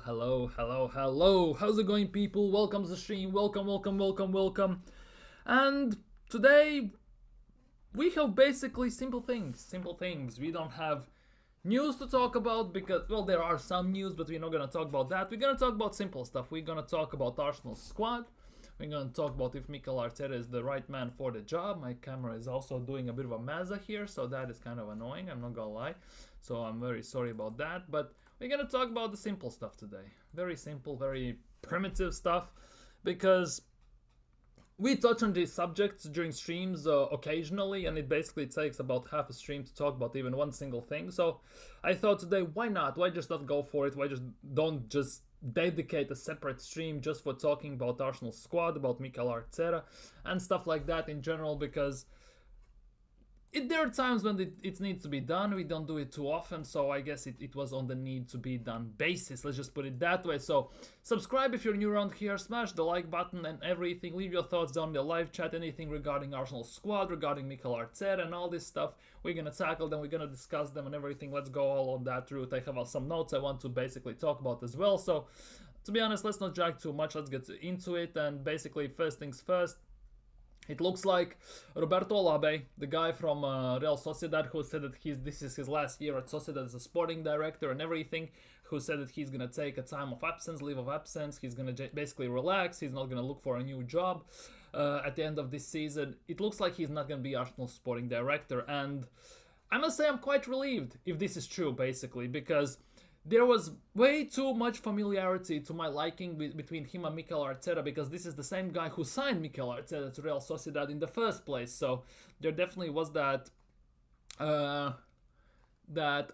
hello. How's it going, people? Welcome to the stream. Welcome. And today we have basically simple things. Simple things. We don't have news to talk about because, well, there are some news, but we're not gonna talk about that. We're gonna talk about simple stuff. We're gonna talk about Arsenal's squad. We're gonna talk about if Mikel Arteta is the right man for the job. My camera is also doing a bit of a mazza here, so that is kind of annoying. I'm not gonna lie. So I'm very sorry about that. But we're gonna talk about the simple stuff today. Very simple, very primitive stuff, because we touch on these subjects during streams occasionally, and it basically takes about half a stream to talk about even one single thing. So I thought today, why not? Why just not go for it? Why just don't just dedicate a separate stream just for talking about Arsenal squad, about Mikel Arteta, and stuff like that in general? Because there are times when it needs to be done. We don't do it too often, so I guess it was on the need to be done basis. Let's just put it that way. So subscribe if you're new around here, smash the like button and everything. Leave your thoughts down in the live chat, anything regarding Arsenal squad, regarding Mikel Arteta and all this stuff. We're gonna tackle them, we're gonna discuss them and everything. Let's go all on that route. I have some notes I want to basically talk about as well. So to be honest, let's not drag too much, let's get into it. And basically, first things first, it looks like Roberto Olabe, the guy from Real Sociedad, who said that this is his last year at Sociedad as a sporting director and everything, who said that he's going to take a time of absence, leave of absence, he's going to basically relax, he's not going to look for a new job at the end of this season. It looks like he's not going to be Arsenal sporting director, and I must say I'm quite relieved if this is true, basically, because there was way too much familiarity to my liking between him and Mikel Arteta, because this is the same guy who signed Mikel Arteta to Real Sociedad in the first place. So there definitely was that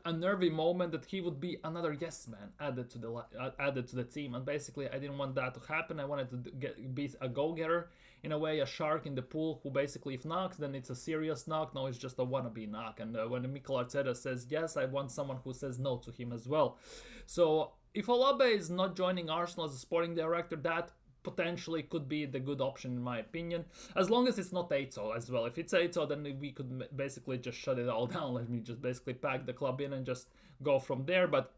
unnerving moment that he would be another yes man added to the team, and basically I didn't want that to happen. I wanted to be a go-getter, in a way, a shark in the pool who basically, if knocks, then it's a serious knock. No, it's just a wannabe knock. And when Mikel Arteta says yes, I want someone who says no to him as well. So if Olabe is not joining Arsenal as a sporting director, that potentially could be the good option in my opinion, as long as it's not Eto as well. If it's Eto, then we could basically just shut it all down. Let me just basically pack the club in and just go from there. But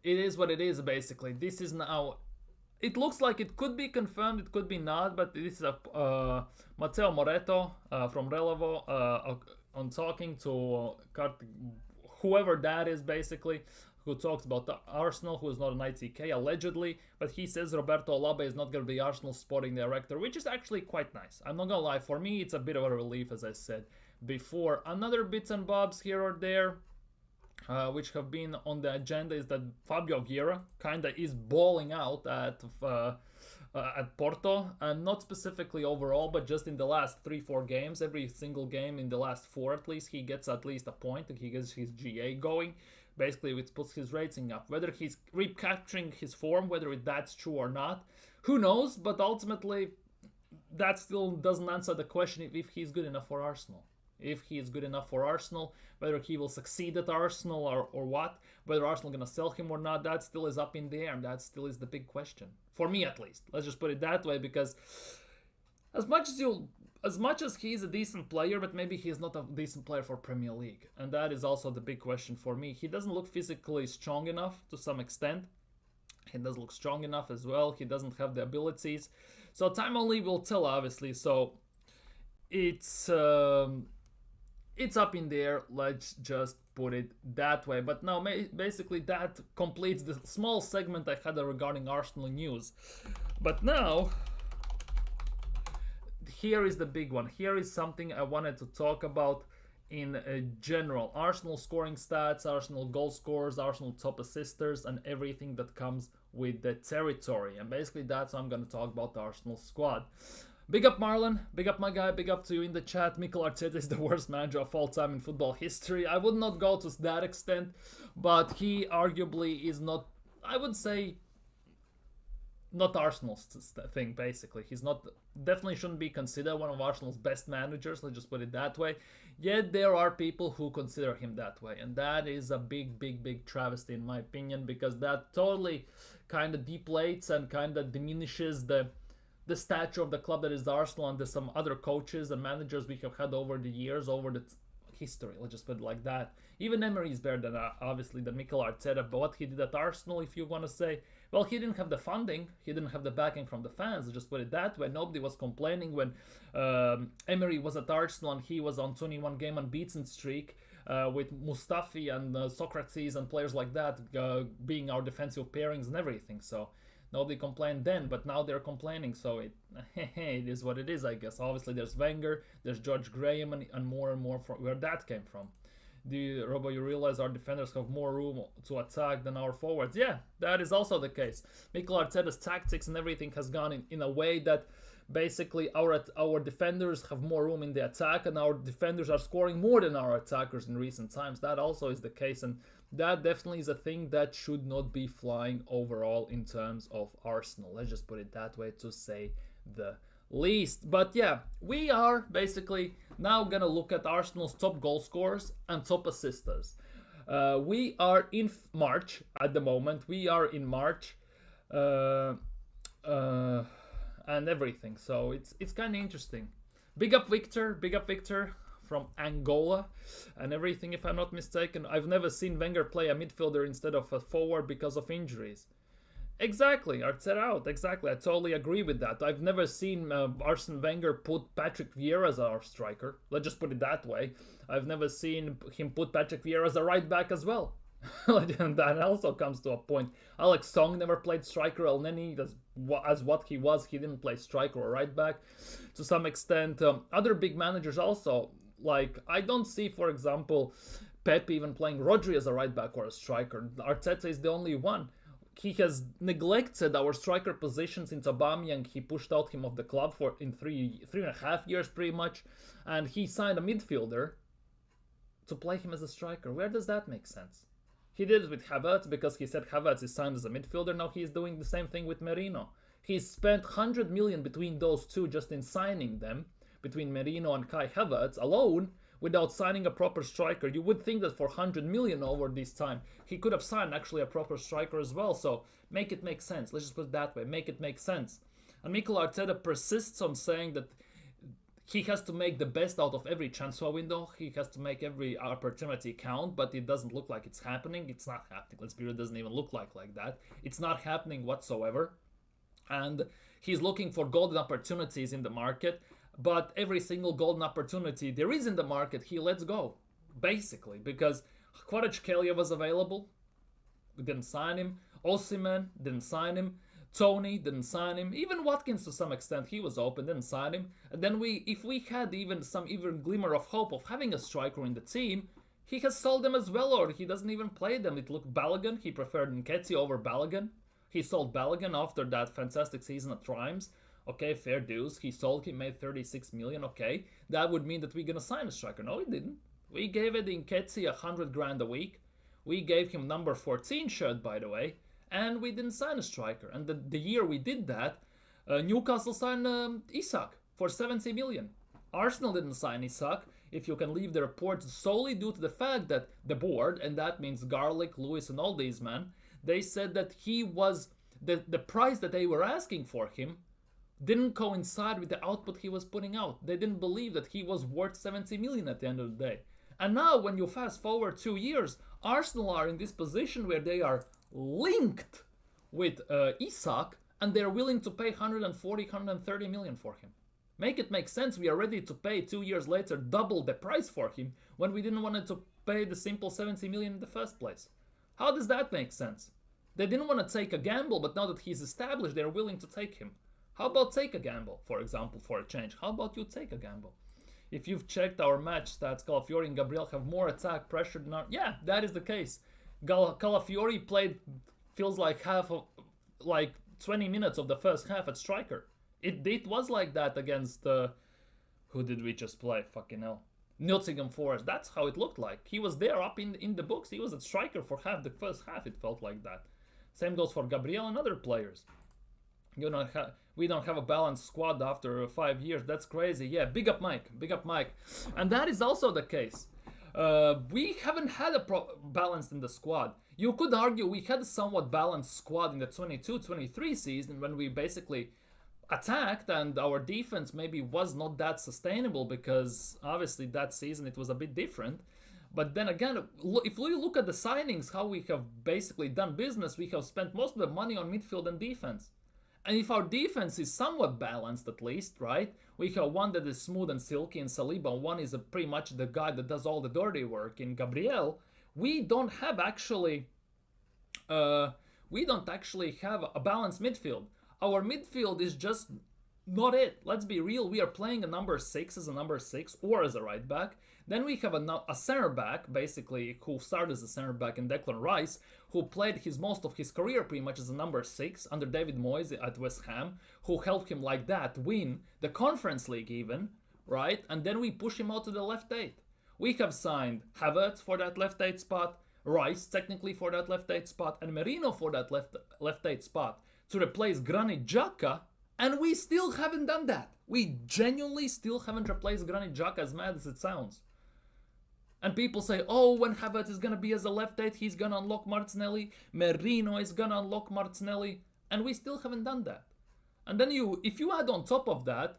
it is what it is, basically. This is now, it looks like it could be confirmed, it could be not, but this is Matteo Moretto from Relevo on talking to whoever that is, basically, who talks about Arsenal, who is not an ITK, allegedly, but he says Roberto Olabe is not going to be Arsenal sporting director, which is actually quite nice. I'm not going to lie, for me it's a bit of a relief, as I said before. Another bits and bobs here or there, which have been on the agenda, is that Fabio Vieira kinda is balling out at Porto, and not specifically overall, but just in the last 3-4 games. Every single game in the last 4 at least, he gets at least a point, and he gets his GA going. Basically, it puts his rating up. Whether he's recapturing his form, whether that's true or not, who knows? But ultimately, that still doesn't answer the question if he's good enough for Arsenal. If he is good enough for Arsenal, whether he will succeed at Arsenal or what, whether Arsenal going to sell him or not, that still is up in the air, and that still is the big question. For me, at least. Let's just put it that way, because as much as he's a decent player, but maybe he's not a decent player for Premier League. And that is also the big question for me. He doesn't look physically strong enough to some extent. He doesn't look strong enough as well. He doesn't have the abilities. So time only will tell, obviously. So it's up in the air, let's just put it that way. But now, basically, that completes the small segment I had regarding Arsenal news. But now, here is the big one. Here is something I wanted to talk about in general. Arsenal scoring stats, Arsenal goal scorers, Arsenal top assisters, and everything that comes with the territory. And basically, that's what I'm going to talk about, the Arsenal squad. Big up Marlon, big up my guy, big up to you in the chat. Mikel Arteta is the worst manager of all time in football history. I would not go to that extent, but he arguably is not, I would say, not Arsenal's thing, basically. He's not, definitely shouldn't be considered one of Arsenal's best managers, let's just put it that way. Yet there are people who consider him that way, and that is a big travesty in my opinion, because that totally kind of deflates and kind of diminishes the stature of the club that is Arsenal, and there's some other coaches and managers we have had over the years, history. Let's just put it like that. Even Emery is better than obviously than Mikel Arteta. But what he did at Arsenal, if you want to say, well, he didn't have the funding, he didn't have the backing from the fans. Let's just put it that way. Nobody was complaining when Emery was at Arsenal and he was on 21 game unbeaten streak. With Mustafi and Socrates and players like that being our defensive pairings and everything. So nobody complained then, but now they're complaining. So it is what it is, I guess. Obviously, there's Wenger, there's George Graham, and more from where that came from. Robo, you realize our defenders have more room to attack than our forwards? Yeah, that is also the case. Mikel Arteta's tactics and everything has gone in a way that basically our defenders have more room in the attack, and our defenders are scoring more than our attackers in recent times. That also is the case, and that definitely is a thing that should not be flying overall in terms of Arsenal. Let's just put it that way, to say the least. But yeah, we are basically now gonna look at Arsenal's top goal scorers and top assisters. We are in March at the moment. We are in March. And everything, so it's kind of interesting. Big up Victor from Angola and everything, if I'm not mistaken. I've never seen Wenger play a midfielder instead of a forward because of injuries. Exactly, Arteta out, exactly. I totally agree with that. I've never seen Arsene Wenger put Patrick Vieira as our striker. Let's just put it that way. I've never seen him put Patrick Vieira as a right back as well. And that also comes to a point. Alex Song never played striker. El Neni, as what he was, he didn't play striker or right back to some extent. Other big managers also, like, I don't see, for example, Pep even playing Rodri as a right back or a striker. Arteta is the only one. He has neglected our striker positions in Aubameyang. He pushed out him of the club for in three and a half years pretty much, and he signed a midfielder to play him as a striker. Where does that make sense? He did it with Havertz because he said Havertz is signed as a midfielder. Now he's doing the same thing with Merino. He's spent 100 million between those two just in signing them, between Merino and Kai Havertz alone, without signing a proper striker. You would think that for 100 million over this time, he could have signed actually a proper striker as well. So make it make sense. Let's just put it that way. Make it make sense. And Mikel Arteta persists on saying that he has to make the best out of every transfer window. He has to make every opportunity count, but it doesn't look like it's happening. It's not happening. Let's be real, it doesn't even look like that. It's not happening whatsoever. And he's looking for golden opportunities in the market, but every single golden opportunity there is in the market, he lets go, basically, because Kvaratskhelia was available. We didn't sign him. Osimhen didn't sign him. Tony didn't sign him. Even Watkins to some extent, he was open, didn't sign him. And then if we had even some glimmer of hope of having a striker in the team, he has sold them as well, or he doesn't even play them. It looked Balogun. He preferred Nketiah over Balogun. He sold Balogun after that fantastic season at Reims. Okay, fair dues. He sold him, made 36 million. Okay, that would mean that we're gonna sign a striker. No, we didn't. We gave it Nketiah 100 grand a week. We gave him number 14 shirt, by the way. And we didn't sign a striker. And the year we did that, Newcastle signed Isak for 70 million. Arsenal didn't sign Isak, if you can leave the reports, solely due to the fact that the board, and that means Garlic, Lewis, and all these men, they said that he was, the price that they were asking for him didn't coincide with the output he was putting out. They didn't believe that he was worth 70 million at the end of the day. And now, when you fast forward 2 years, Arsenal are in this position where they are linked with Isak, and they're willing to pay 140, 130 million for him. Make it make sense. We are ready to pay 2 years later double the price for him when we didn't want to pay the simple 70 million in the first place. How does that make sense? They didn't want to take a gamble, but now that he's established, they're willing to take him. How about take a gamble, for example, for a change? How about you take a gamble? If you've checked our match stats, Calafiori and Gabriel have more attack pressure than our... Yeah, that is the case. Calafiori played, feels like 20 minutes of the first half at striker. It was like that against... who did we just play? Fucking hell. Nottingham Forest. That's how it looked like. He was there up in the books. He was a striker for half the first half. It felt like that. Same goes for Gabriel and other players. We don't have a balanced squad after 5 years. That's crazy. Yeah, big up Mike. Big up Mike. And that is also the case. We haven't had a balance in the squad. You could argue we had a somewhat balanced squad in the 22-23 season when we basically... attacked, and our defense maybe was not that sustainable because obviously that season it was a bit different. But then again, if we look at the signings, how we have basically done business, we have spent most of the money on midfield and defense. And if our defense is somewhat balanced at least, right? We have one that is smooth and silky in Saliba, one is pretty much the guy that does all the dirty work in Gabriel. We don't have actually, we don't actually have a balanced midfield. Our midfield is just not it. Let's be real. We are playing a number 6 as a number 6 or as a right back. Then we have a center back, basically, who started as a center back in Declan Rice, who played most of his career pretty much as a number 6 under David Moyes at West Ham, who helped him like that win the Conference League even, right? And then we push him out to the left 8. We have signed Havertz for that left 8 spot, Rice technically for that left 8 spot, and Merino for that left 8 spot to replace Granit Xhaka, and we still haven't done that. We genuinely still haven't replaced Granit Xhaka, as mad as it sounds. And people say, oh, when Havertz is going to be as a left 8, he's going to unlock Martinelli. Merino is going to unlock Martinelli. And we still haven't done that. And then if you add on top of that,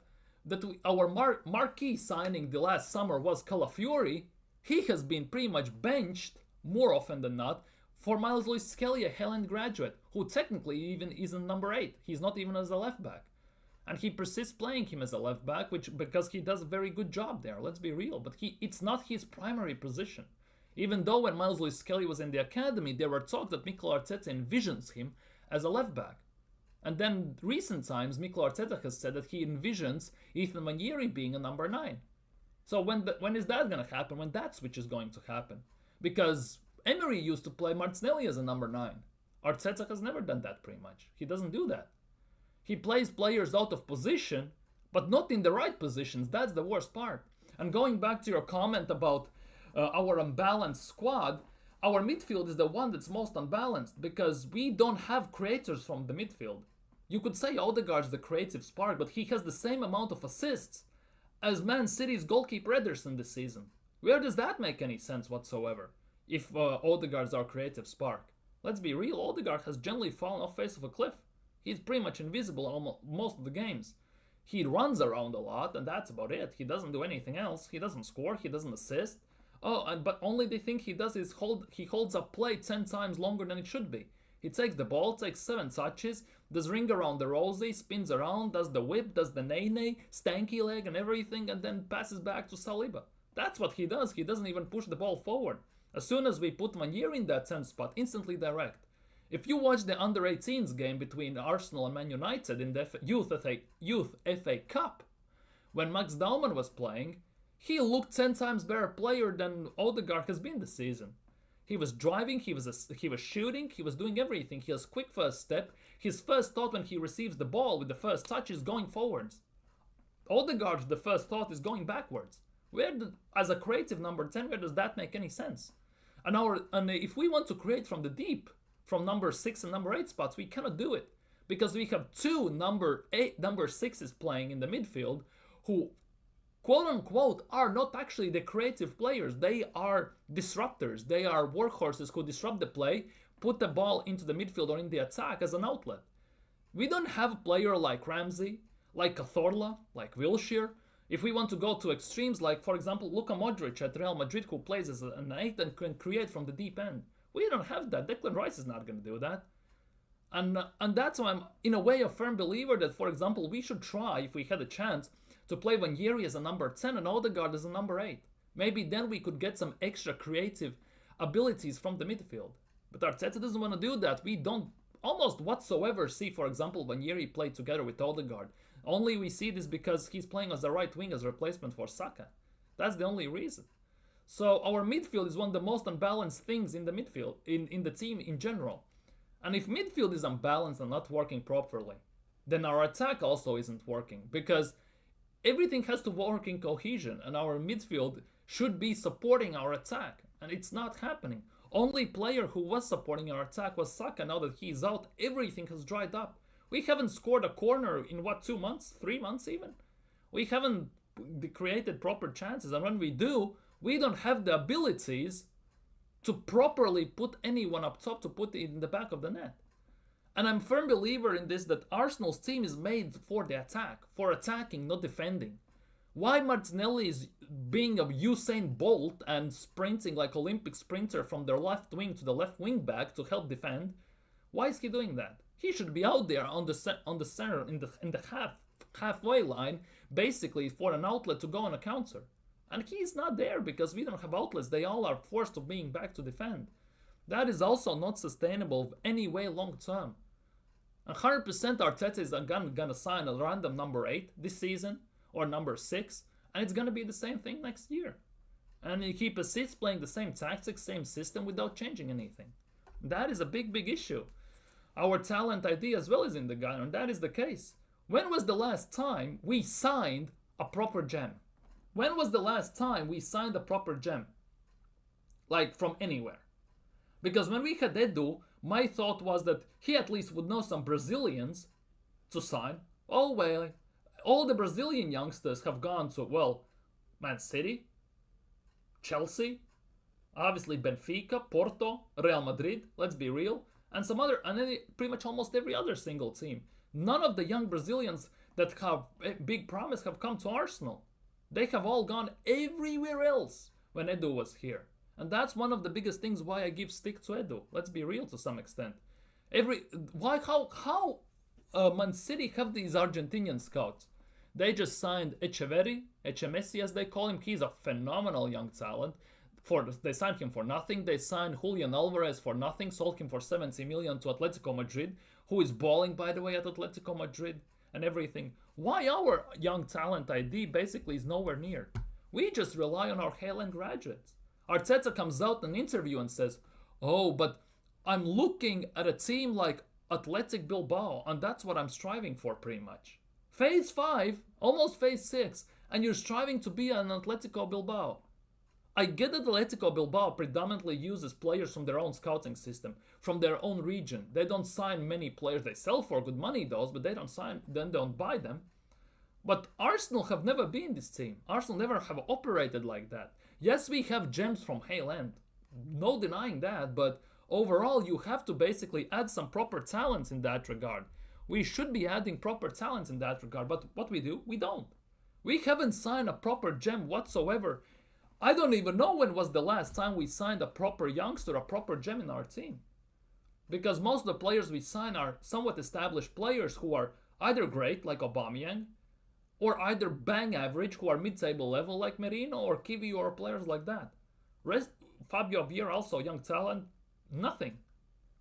our marquee signing the last summer was Calafiori, he has been pretty much benched, more often than not, for Miles Lewis-Skelly, a Haaland graduate, who technically even isn't number 8. He's not even as a left back. And he persists playing him as a left back, because he does a very good job there, let's be real. But it's not his primary position. Even though when Miles Lewis-Skelly was in the academy, there were talks that Mikel Arteta envisions him as a left back. And then recent times, Mikel Arteta has said that he envisions Ethan Nwaneri being a number 9. So when is that going to happen? When that switch is going to happen? Because Emery used to play Martinelli as a number 9. Arteta has never done that pretty much. He doesn't do that. He plays players out of position, but not in the right positions. That's the worst part. And going back to your comment about our unbalanced squad, our midfield is the one that's most unbalanced because we don't have creators from the midfield. You could say Odegaard's the creative spark, but he has the same amount of assists as Man City's goalkeeper Ederson this season. Where does that make any sense whatsoever if Odegaard's our creative spark? Let's be real, Odegaard has generally fallen off face of a cliff. He's pretty much invisible in almost most of the games. He runs around a lot, and that's about it. He doesn't do anything else. He doesn't score. He doesn't assist. But only the thing he does is he holds up play 10 times longer than it should be. He takes the ball, takes 7 touches, does ring around the rosy, spins around, does the whip, does the nay-nay, stanky leg and everything, and then passes back to Saliba. That's what he does. He doesn't even push the ball forward. As soon as we put Nwaneri in that 10 spot, instantly direct. If you watch the under-18s game between Arsenal and Man United in the Youth FA Cup, when Max Daumann was playing, he looked 10 times better player than Odegaard has been this season. He was driving, he was shooting, he was doing everything. He has quick first step. His first thought when he receives the ball with the first touch is going forwards. Odegaard, the first thought is going backwards. As a creative number 10, where does that make any sense? And if we want to create from the deep, from number 6 and number 8 spots, we cannot do it because we have 2 number 6s playing in the midfield who, quote unquote, are not actually the creative players. They are disruptors. They are workhorses who disrupt the play, put the ball into the midfield or in the attack as an outlet. We don't have a player like Ramsey, like Cazorla, like Wilshere. If we want to go to extremes, like for example Luka Modric at Real Madrid, who plays as an 8 and can create from the deep end. We don't have that. Declan Rice is not going to do that. And that's why I'm, in a way, a firm believer that, for example, we should try, if we had a chance, to play Nwaneri as a number 10 and Odegaard as a number 8. Maybe then we could get some extra creative abilities from the midfield. But Arteta doesn't want to do that. We don't almost whatsoever see, for example, Nwaneri play together with Odegaard. Only we see this because he's playing as a right wing as a replacement for Saka. That's the only reason. So our midfield is one of the most unbalanced things in the midfield, in the team in general. And if midfield is unbalanced and not working properly, then our attack also isn't working because everything has to work in cohesion and our midfield should be supporting our attack. And it's not happening. Only player who was supporting our attack was Saka. Now that he's out, everything has dried up. We haven't scored a corner in 2 months, 3 months even? We haven't created proper chances. And when we do, we don't have the abilities to properly put anyone up top to put it in the back of the net. And I'm a firm believer in this that Arsenal's team is made for the attack, for attacking, not defending. Why Martinelli is being a Usain Bolt and sprinting like Olympic sprinter from their left wing to the left wing back to help defend? Why is he doing that? He should be out there on the center in the halfway line, basically for an outlet to go on a counter. And he's not there because we don't have outlets. They all are forced to being back to defend. That is also not sustainable any way long term. 100% Arteta is gonna sign a random number 8 this season or number 6, and it's gonna be the same thing next year. And he persists playing the same tactics, same system without changing anything. That is a big issue. Our talent ID as well is in the guy, and that is the case. When was the last time we signed a proper gem? When was the last time we signed a proper gem? Like from anywhere. Because when we had Edu, my thought was that he at least would know some Brazilians to sign. Oh well, all the Brazilian youngsters have gone to, well, Man City, Chelsea, obviously Benfica, Porto, Real Madrid, let's be real, and some other, and then pretty much almost every other single team. None of the young Brazilians that have big promise have come to Arsenal. They have all gone everywhere else when Edu was here. And that's one of the biggest things why I give stick to Edu. Let's be real to some extent. How Man City have these Argentinian scouts? They just signed Echemesi as they call him. He's a phenomenal young talent. They signed him for nothing. They signed Julian Alvarez for nothing, sold him for 70 million to Atletico Madrid, who is balling, by the way, at Atletico Madrid and everything. Why our young talent ID basically is nowhere near? We just rely on our Highland graduates. Arteta comes out in an interview and says, oh, but I'm looking at a team like Athletic Bilbao, and that's what I'm striving for pretty much. Phase 5, almost phase 6, and you're striving to be an Atletico Bilbao. I get that Atletico Bilbao predominantly uses players from their own scouting system, from their own region. They don't sign many players. They sell for good money, those, but they don't buy them. But Arsenal have never been this team. Arsenal never have operated like that. Yes, we have gems from Hale End. No denying that, but overall you have to basically add some proper talents in that regard. We should be adding proper talents in that regard, but what we do, we don't. We haven't signed a proper gem whatsoever. I don't even know when was the last time we signed a proper youngster, a proper gem in our team. Because most of the players we sign are somewhat established players who are either great, like Aubameyang, or either bang average, who are mid-table level, like Merino or Kiwi, or players like that. Fabio Vieira, also young talent, nothing.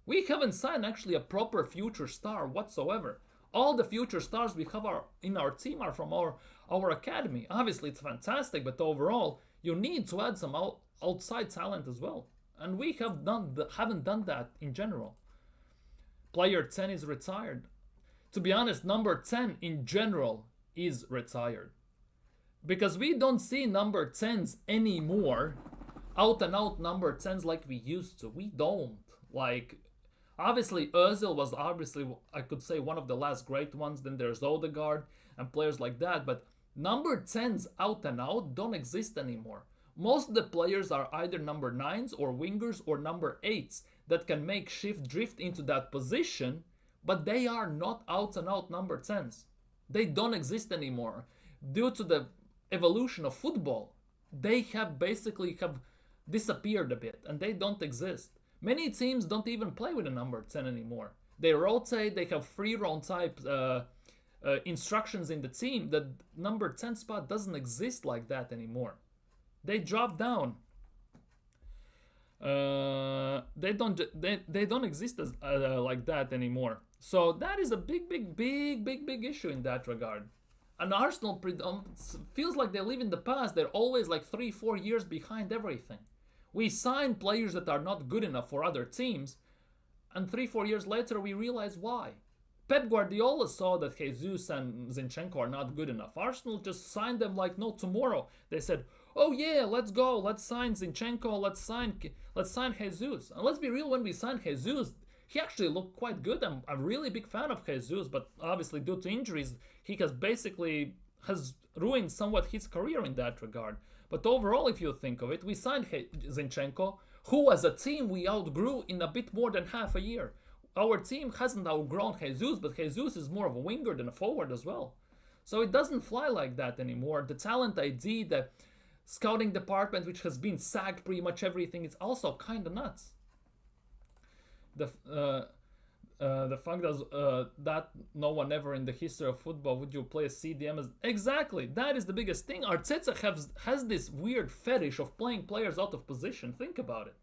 We haven't signed actually a proper future star whatsoever. All the future stars we have in our team are from our academy. Obviously, it's fantastic, but overall, you need to add some outside talent as well. And we haven't done that in general. Player 10 is retired. To be honest, number 10 in general is retired. Because we don't see number 10s anymore. Out and out number 10s like we used to. We don't. Like, obviously, Ozil was I could say, one of the last great ones. Then there's Odegaard and players like that. But number 10s out and out don't exist anymore. Most of the players are either number 9s or wingers or number 8s that can make drift into that position, but they are not out and out number 10s. They don't exist anymore. Due to the evolution of football, they have disappeared a bit and they don't exist. Many teams don't even play with a number 10 anymore. They rotate, they have free roam type instructions in the team. The number 10 spot doesn't exist like that anymore. They drop down. They don't exist as like that anymore. So that is a big issue in that regard. And Arsenal feels like they live in the past. They're always like 3-4 years behind everything. We sign players that are not good enough for other teams, and 3-4 years later we realize why. Pep Guardiola saw that Jesus and Zinchenko are not good enough. Arsenal just signed them like no tomorrow. They said, oh yeah, let's go, let's sign Zinchenko, let's sign Jesus. And let's be real, when we signed Jesus, he actually looked quite good. I'm a really big fan of Jesus, but obviously due to injuries, he has ruined somewhat his career in that regard. But overall, if you think of it, we signed Zinchenko, who as a team we outgrew in a bit more than half a year. our team hasn't outgrown Jesus, but Jesus is more of a winger than a forward as well. So it doesn't fly like that anymore. The talent ID, the scouting department, which has been sacked pretty much everything, it's also kind of nuts. The fact that no one ever in the history of football would you play a CDM as exactly that is the biggest thing. Arteta has this weird fetish of playing players out of position. Think about it.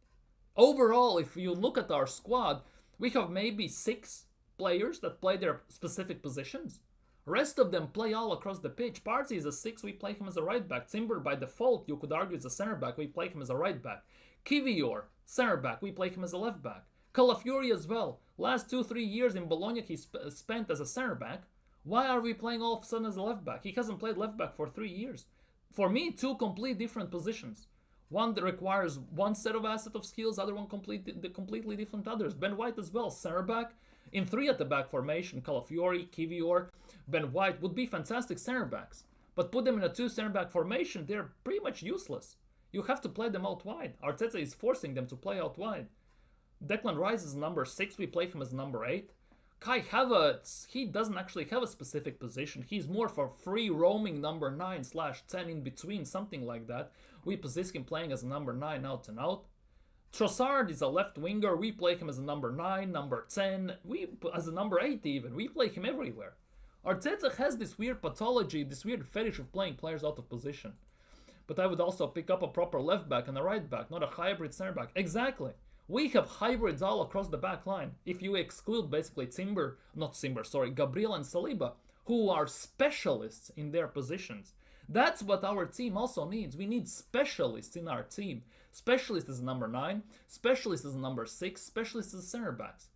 Overall, if you look at our squad, we have maybe 6 players that play their specific positions. Rest of them play all across the pitch. Partey is a 6, we play him as a right back. Timber, by default, you could argue is a center back, we play him as a right back. Kivior, center back, we play him as a left back. Calafiori as well. Last 2-3 years in Bologna he spent as a center back. Why are we playing all of a sudden as a left back? He hasn't played left back for 3 years. For me, 2 complete different positions. One that requires one set of asset of skills, other one completely different others. Ben White as well, center back. In 3 at the back formation, Calafiori, Kivior, Ben White would be fantastic center backs. But put them in a 2 center back formation, they're pretty much useless. You have to play them out wide. Arteta is forcing them to play out wide. Declan Rice is number 6, we play him as number 8. Kai Havertz, he doesn't actually have a specific position. He's more for free roaming number 9/10 in between, something like that. We position him playing as a number 9 out and out. Trossard is a left winger. We play him as a number 9, number 10, as a number 8 even. We play him everywhere. Arteta has this weird pathology, this weird fetish of playing players out of position. But I would also pick up a proper left back and a right back, not a hybrid center back. Exactly. We have hybrids all across the back line. If you exclude basically Gabriel and Saliba, who are specialists in their positions. That's what our team also needs. We need specialists in our team. Specialist is number 9, specialist is number 6, specialist is center backs.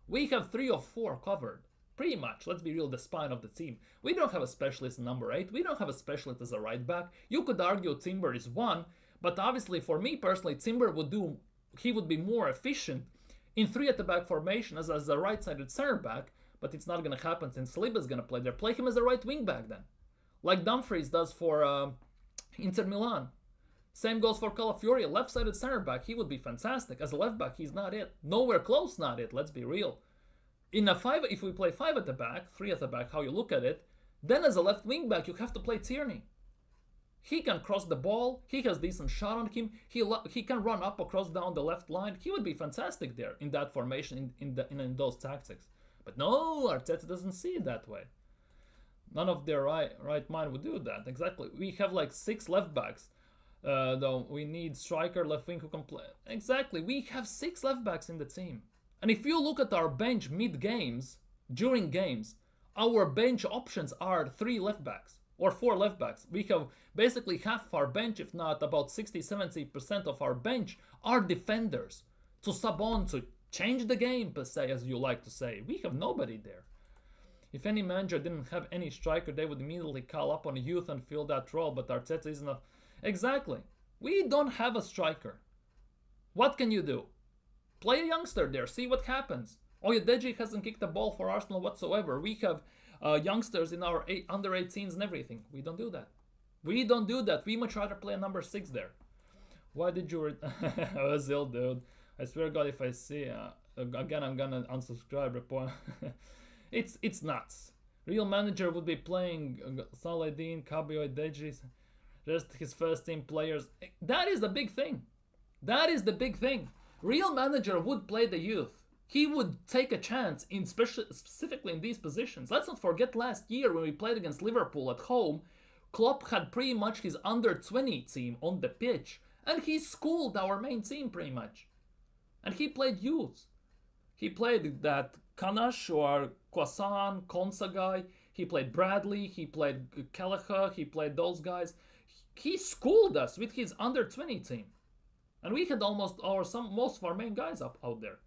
We have 3 or 4 covered. Pretty much, let's be real, the spine of the team. We don't have a specialist in number 8, we don't have a specialist as a right back. You could argue Timber is 1, but obviously for me personally, Timber would be more efficient in 3 at the back formation as a right-sided center back, but it's not going to happen since Saliba is going to play there. Play him as a right wing back then, like Dumfries does for Inter Milan. Same goes for Calafiori, a left-sided center back. He would be fantastic. As a left back, he's not it. Nowhere close, not it. Let's be real. In a 5, if we play 5 at the back, 3 at the back, how you look at it, then as a left wing back, you have to play Tierney. He can cross the ball. He has decent shot on him. He can run up across down the left line. He would be fantastic there in that formation, in those tactics. But no, Arteta doesn't see it that way. None of their right mind would do that. Exactly. We have like 6 left backs. Though we need striker, left wing who can play. Exactly. We have 6 left backs in the team. And if you look at our bench mid-games, during games, our bench options are 3 left backs. Or 4 left backs. We have basically half of our bench, if not about 60-70% of our bench, are defenders to sub on, to change the game, per se, as you like to say. We have nobody there. If any manager didn't have any striker, they would immediately call up on youth and fill that role, but Arteta isn't a... Exactly. We don't have a striker. What can you do? Play a youngster there, see what happens. Oyedeji hasn't kicked the ball for Arsenal whatsoever. We have youngsters in our under 18s and everything. We don't do that. We don't do that. We much rather play a number 6 there. Why did you... Ozil, dude. I swear to God, if I see... again, I'm gonna unsubscribe. It's nuts. Real manager would be playing Saladin, Kabi, Oyedeji, just his first team players. That is the big thing. That is the big thing. Real manager would play the youth. He would take a chance, specifically in these positions. Let's not forget last year when we played against Liverpool at home, Klopp had pretty much his under-20 team on the pitch, and he schooled our main team pretty much. And he played youth. He played that Kanash or Kwasan, Konsa guy. He played Bradley. He played Kelleher. He played those guys. He schooled us with his under-20 team. And we had most of our main guys out there.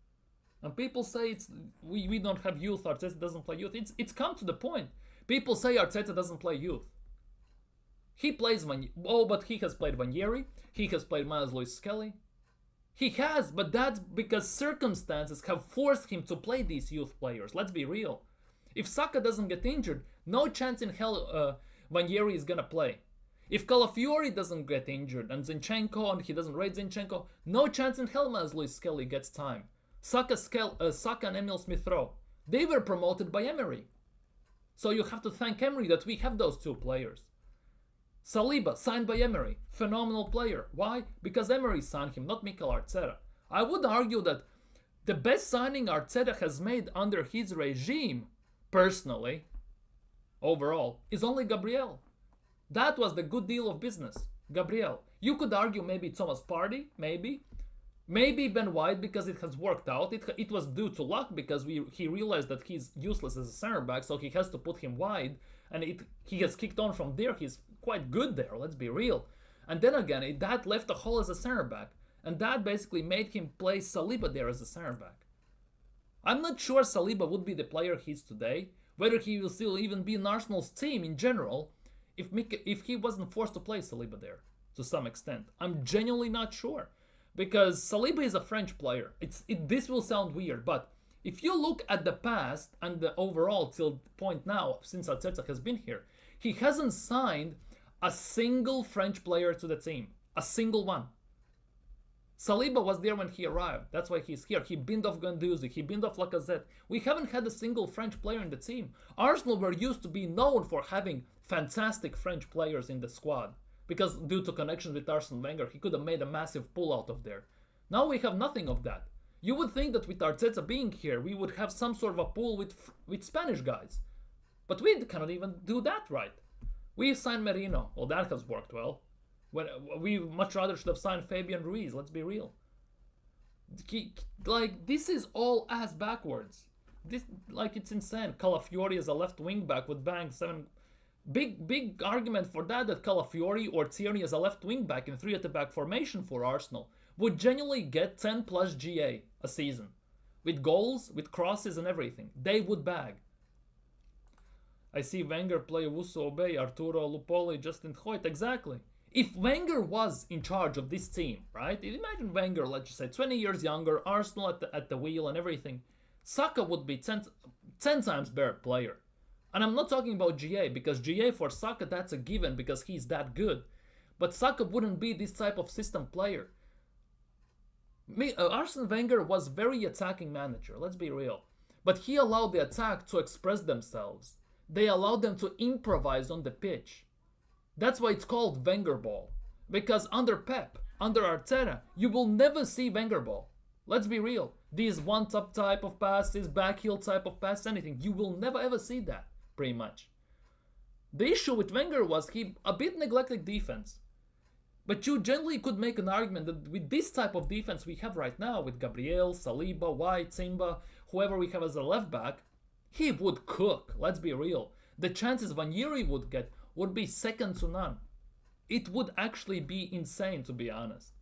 And people say we don't have youth, Arteta doesn't play youth. It's come to the point. People say Arteta doesn't play youth. He plays but he has played Ranieri. He has played Miles Lewis-Skelly. He has, but that's because circumstances have forced him to play these youth players. Let's be real. If Saka doesn't get injured, no chance in hell Ranieri is gonna play. If Calafiori doesn't get injured and Zinchenko and he doesn't rate Zinchenko, no chance in hell Miles Lewis-Skelly gets time. Saka and Emil Smith-Rowe. They were promoted by Emery. So you have to thank Emery that we have those two players. Saliba, signed by Emery. Phenomenal player. Why? Because Emery signed him, not Mikel Arteta. I would argue that the best signing Arteta has made under his regime, personally, overall, is only Gabriel. That was the good deal of business. Gabriel. You could argue maybe Thomas Partey, maybe. Maybe Ben White because it has worked out. It was due to luck because he realized that he's useless as a center back, so he has to put him wide. And he has kicked on from there. He's quite good there, let's be real. And then again, that left a hole as a center back. And that basically made him play Saliba there as a center back. I'm not sure Saliba would be the player he is today. Whether he will still even be in Arsenal's team in general if he wasn't forced to play Saliba there to some extent. I'm genuinely not sure. Because Saliba is a French player. This will sound weird, but if you look at the past and the overall till point now, since Arteta has been here, he hasn't signed a single French player to the team. A single one. Saliba was there when he arrived. That's why he's here. He binned off Guendouzi. He binned off Lacazette. We haven't had a single French player in the team. Arsenal were used to be known for having fantastic French players in the squad. Because due to connections with Arsene Wenger, he could have made a massive pull out of there. Now we have nothing of that. You would think that with Arteta being here, we would have some sort of a pool with Spanish guys. But we cannot even do that right. We signed Merino. Well, that has worked well. We much rather should have signed Fabian Ruiz, let's be real. This is all ass backwards. It's insane. Calafiori as a left wing back would bang 7... Big argument for that Calafiori or Tierney as a left wing back in 3 at the back formation for Arsenal would genuinely get 10 plus GA a season. With goals, with crosses and everything. They would bag. I see Wenger play Wusu Obey, Arturo Lupoli, Justin Hoyt. Exactly. If Wenger was in charge of this team, right? Imagine Wenger, let's just say 20 years younger, Arsenal at the wheel and everything. Saka would be 10 times better player. And I'm not talking about GA, because GA for Saka, that's a given because he's that good. But Saka wouldn't be this type of system player. Arsene Wenger was very attacking manager, let's be real. But he allowed the attack to express themselves. They allowed them to improvise on the pitch. That's why it's called Wenger ball. Because under Pep, under Arteta, you will never see Wenger ball. Let's be real. These one-top type of passes, backheel type of pass, anything. You will never ever see that. Pretty much. The issue with Wenger was he a bit neglected defense. But you generally could make an argument that with this type of defense we have right now, with Gabriel, Saliba, White, Simba, whoever we have as a left back, he would cook, let's be real. The chances Vaniri would get would be second to none. It would actually be insane, to be honest.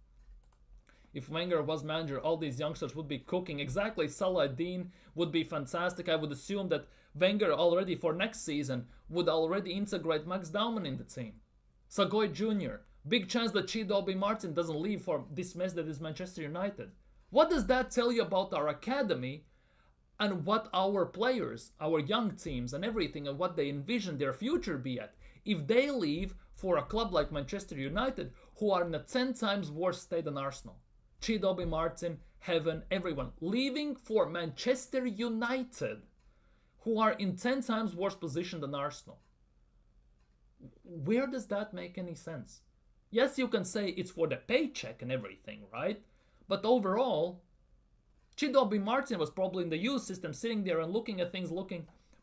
If Wenger was manager, all these youngsters would be cooking. Exactly, Salah Dean would be fantastic. I would assume that Wenger already for next season would already integrate Max Dauman in the team. Sagoy Jr. Big chance that Chidobe Martin doesn't leave for this mess that is Manchester United. What does that tell you about our academy and what our players, our young teams and everything and what they envision their future be at? If they leave for a club like Manchester United, who are in a 10 times worse state than Arsenal. Chidobe Martin, Heaven, everyone leaving for Manchester United, who are in 10 times worse position than Arsenal. Where does that make any sense? Yes, you can say it's for the paycheck and everything, right? But overall, Chidobe Martin was probably in the youth system sitting there and looking at things,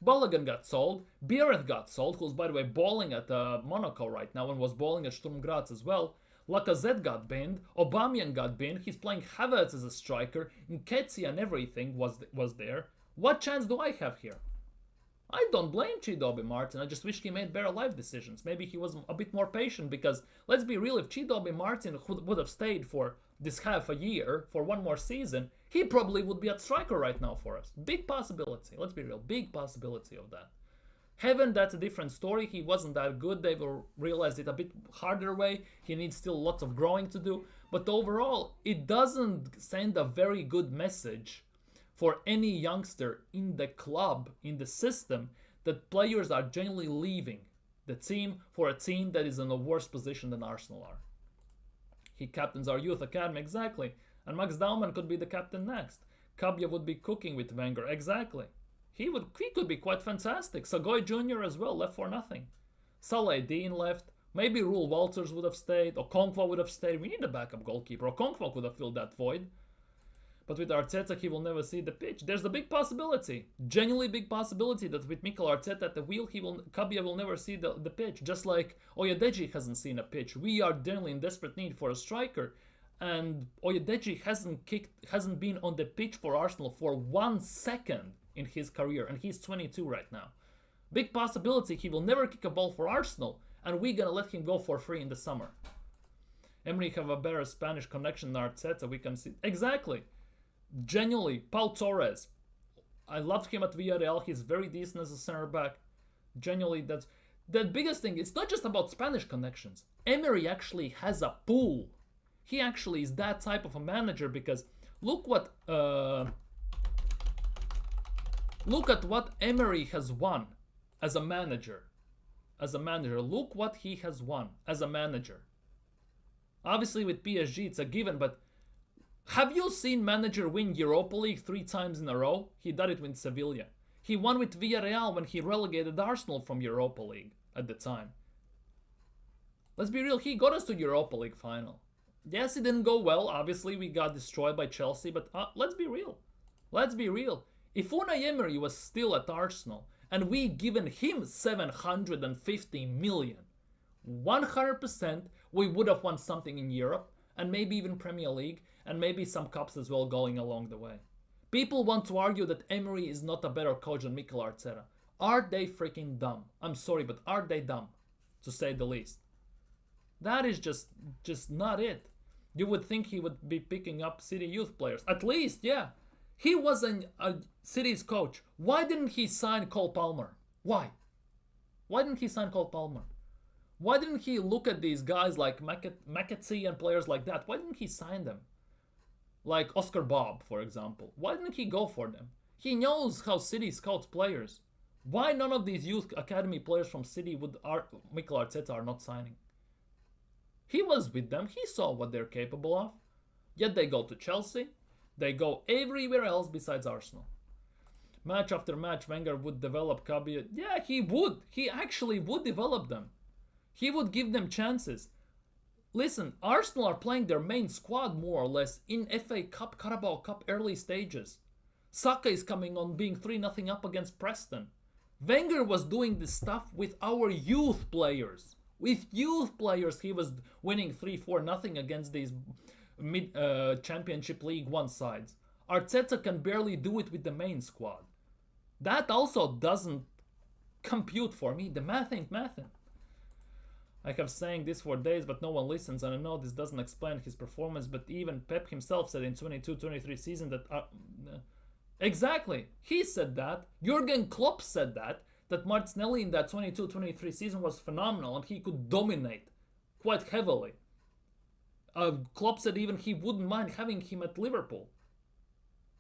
Balogun got sold, Biereth got sold, who's by the way balling at Monaco right now and was balling at Sturm Graz as well. Lacazette got binned, Aubameyang got binned, he's playing Havertz as a striker, Nketiah and everything was there. What chance do I have here? I don't blame Chidobe Martin, I just wish he made better life decisions. Maybe he was a bit more patient because, let's be real, if Chidobe Martin would have stayed for this half a year, for one more season, he probably would be at striker right now for us. Big possibility, let's be real, big possibility of that. Heaven, that's a different story. He wasn't that good. They will realize it a bit harder way. He needs still lots of growing to do. But overall, it doesn't send a very good message for any youngster in the club, in the system, that players are genuinely leaving the team for a team that is in a worse position than Arsenal are. He captains our youth academy, exactly. And Max Dauman could be the captain next. Kabia would be cooking with Wenger. Exactly. He could be quite fantastic. Sagoy Jr. as well, left for nothing. Salah Dean left. Maybe Rule Walters would have stayed. Okonkwo would have stayed. We need a backup goalkeeper. Okonkwo could have filled that void. But with Arteta, he will never see the pitch. There's a big possibility, genuinely big possibility, that with Mikel Arteta at the wheel, Kabia will never see the pitch. Just like Oyedeji hasn't seen a pitch. We are generally in desperate need for a striker, and Oyedeji hasn't been on the pitch for Arsenal for 1 second in his career, and he's 22 right now. Big possibility he will never kick a ball for Arsenal, and we're gonna let him go for free in the summer. Emery have a better Spanish connection than Arteta. We can see exactly. Genuinely, Pau Torres. I loved him at Villarreal. He's very decent as a center back. Genuinely, that's the biggest thing. It's not just about Spanish connections. Emery actually has a pool. He actually is that type of a manager, because look at what Emery has won as a manager. Look what he has won as a manager. Obviously with PSG it's a given, but have you seen manager win Europa League 3 times in a row? He did it with Sevilla. He won with Villarreal when he relegated Arsenal from Europa League at the time. Let's be real, he got us to Europa League final. Yes, it didn't go well. Obviously, we got destroyed by Chelsea, but let's be real. If Unai Emery was still at Arsenal and we given him 750 million, 100% we would have won something in Europe, and maybe even Premier League, and maybe some cups as well going along the way. People want to argue that Emery is not a better coach than Mikel Arteta. Are they freaking dumb? I'm sorry, but are they dumb? To say the least. That is just not it. You would think he would be picking up City youth players. At least, yeah. He was a City's coach. Why didn't he sign Cole Palmer? Why? Why didn't he sign Cole Palmer? Why didn't he look at these guys like McAtee and players like that? Why didn't he sign them? Like Oscar Bob, for example. Why didn't he go for them? He knows how City scouts players. Why none of these youth academy players from City would Mikel Arteta are not signing? He was with them. He saw what they're capable of. Yet they go to Chelsea. They go everywhere else besides Arsenal. Match after match, Wenger would develop Kabia. Yeah, he would. He actually would develop them. He would give them chances. Listen, Arsenal are playing their main squad more or less in FA Cup, Carabao Cup early stages. Saka is coming on being 3-0 up against Preston. Wenger was doing this stuff with our youth players. With youth players, he was winning 3-4-0 against these Championship League 1 sides. Arteta can barely do it with the main squad. That also doesn't compute for me. The math ain't mathin'. I have saying this for days, but no one listens, and I know this doesn't explain his performance, but even Pep himself said in 22-23 season that... exactly, he said that. Jurgen Klopp said that Martinelli in that 22-23 season was phenomenal and he could dominate quite heavily. Klopp said even he wouldn't mind having him at Liverpool.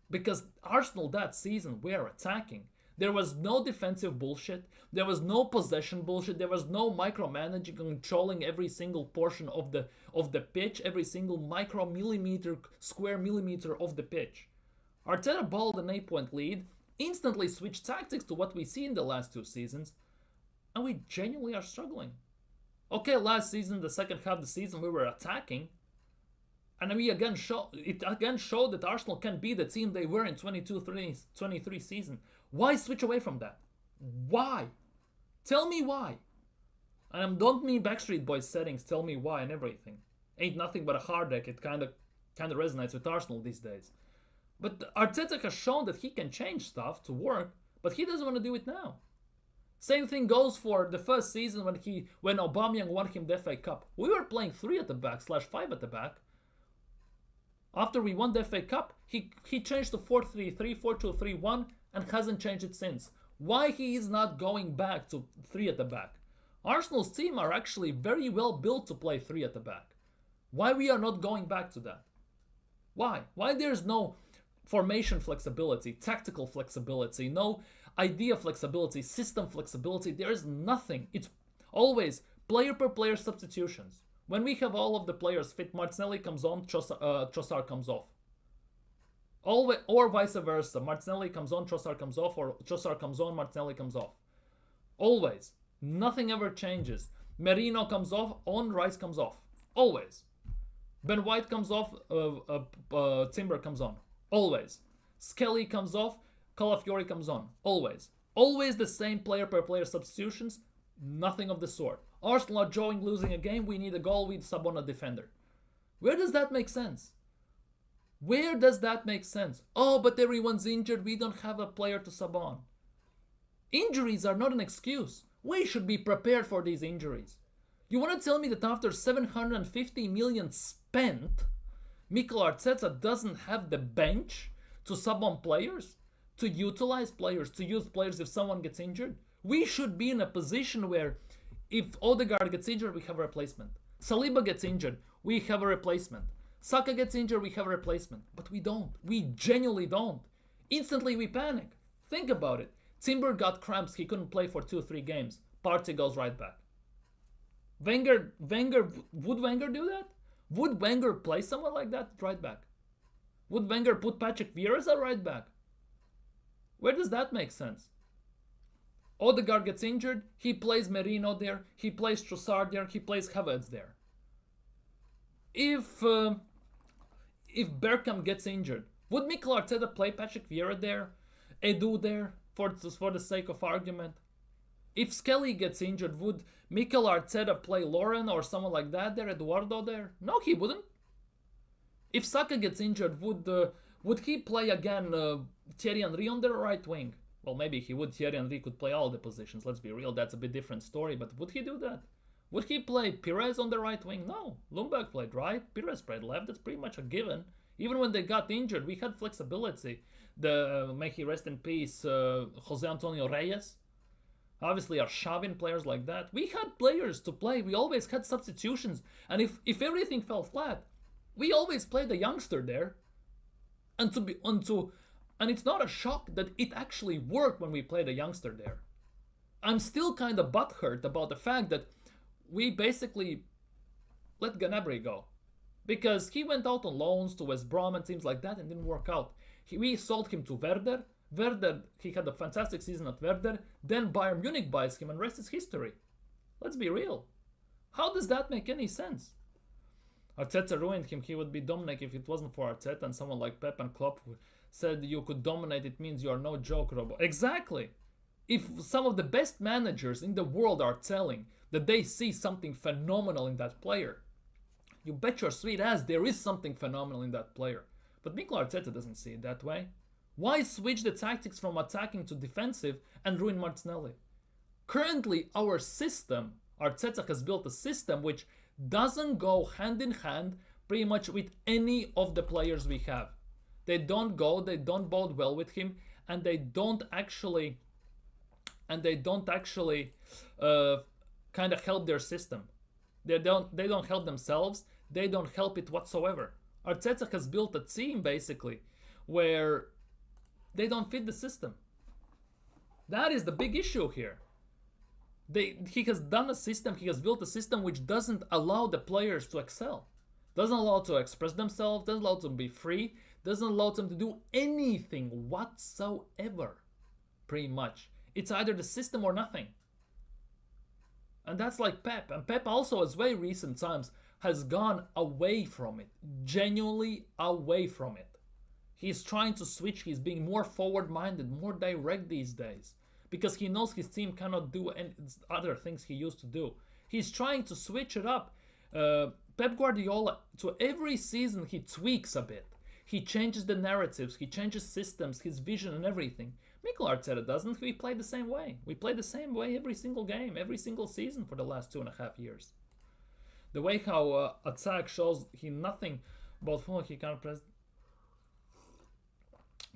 Because Arsenal that season were attacking. There was no defensive bullshit. There was no possession bullshit. There was no micromanaging, controlling every single portion of the pitch, every single square millimeter of the pitch. Arteta balled an 8-point lead, instantly switched tactics to what we see in the last 2 seasons, and we genuinely are struggling. Okay, last season, the second half of the season, we were attacking, and we again showed that Arsenal can be the team they were in 22-23 season. Why switch away from that? Why? Tell me why. And I don't mean Backstreet Boys settings, tell me why and everything. Ain't nothing but a heartache. It kind of resonates with Arsenal these days. But Arteta has shown that he can change stuff to work, but he doesn't want to do it now. Same thing goes for the first season when Aubameyang won him the FA Cup. We were playing 3 at the back / 5 at the back. After we won the FA Cup, he changed to 4-3-3, 4-2-3-1, and hasn't changed it since. Why he is not going back to 3 at the back? Arsenal's team are actually very well built to play 3 at the back. Why we are not going back to that? Why? Why there's no formation flexibility, tactical flexibility, no idea flexibility, system flexibility? There is nothing. It's always player per player substitutions. When we have all of the players fit, Martinelli comes on, Trossard comes off. Always, or vice versa. Martinelli comes on, Trossard comes off, or Trossard comes on, Martinelli comes off. Always. Nothing ever changes. Merino comes off, on, Rice comes off. Always. Ben White comes off, Timber comes on. Always. Skelly comes off, Calafiori comes on. Always. Always the same player per player substitutions. Nothing of the sort. Arsenal are drawing, losing a game. We need a goal. We sub on a defender. Where does that make sense? Where does that make sense? Oh, but everyone's injured. We don't have a player to sub on. Injuries are not an excuse. We should be prepared for these injuries. You want to tell me that after 750 million spent, Mikel Arteta doesn't have the bench to sub on players? To utilize players? To use players if someone gets injured? We should be in a position where if Odegaard gets injured, we have a replacement. Saliba gets injured, we have a replacement. Saka gets injured, we have a replacement. But we don't. We genuinely don't. Instantly we panic. Think about it. Timber got cramps, he couldn't play for 2-3 games. Partey goes right back. Would Wenger do that? Would Wenger play someone like that right back? Would Wenger put Patrick Vieira as a right back? Where does that make sense? Odegaard gets injured, he plays Merino there, he plays Trossard there, he plays Havertz there. If Bergkamp gets injured, would Mikel Arteta play Patrick Vieira there, Edu there, for the sake of argument? If Skelly gets injured, would Mikel Arteta play Lauren or someone like that there, Eduardo there? No, he wouldn't. If Saka gets injured, would he play again Thierry Henry on the right wing? Well, maybe he would. Thierry Henry could play all the positions. Let's be real, that's a bit different story. But would he do that? Would he play Pires on the right wing? No. Ljungberg played right. Pires played left. That's pretty much a given. Even when they got injured, we had flexibility. May he rest in peace, Jose Antonio Reyes. Obviously, are shoving players like that. We had players to play. We always had substitutions. And if everything fell flat, we always played a youngster there. And it's not a shock that it actually worked when we played a youngster there. I'm still kind of butthurt about the fact that we basically let Gnabry go. Because he went out on loans to West Brom and teams like that and didn't work out. We sold him to Werder. Werder, he had a fantastic season at Werder. Then Bayern Munich buys him and rest is history. Let's be real. How does that make any sense? Arteta ruined him. He would be dominating if it wasn't for Arteta and someone like Pep and Klopp who said you could dominate, it means you are no joke, Robo. Exactly. If some of the best managers in the world are telling that they see something phenomenal in that player, you bet your sweet ass there is something phenomenal in that player. But Mikel Arteta doesn't see it that way. Why switch the tactics from attacking to defensive and ruin Martinelli? Currently, our system, Arteta has built a system which doesn't go hand in hand pretty much with any of the players we have. They don't bode well with him, and they don't actually kind of help their system. They don't help themselves. They don't help it whatsoever. Arteta has built a team basically where they don't fit the system. That is the big issue here. He has done a system, he has built a system which doesn't allow the players to excel. Doesn't allow them to express themselves, doesn't allow them to be free, doesn't allow them to do anything whatsoever. Pretty much. It's either the system or nothing. And that's like Pep. And Pep also, as very recent times, has gone away from it. Genuinely away from it. He's trying to switch. He's being more forward-minded, more direct these days. Because he knows his team cannot do any other things he used to do. He's trying to switch it up. Pep Guardiola, to every season he tweaks a bit. He changes the narratives, he changes systems, his vision and everything. Mikel Arteta doesn't. We play the same way. We play the same way every single game, every single season for the last 2.5 years. The way how attack shows he nothing about football, he can't press,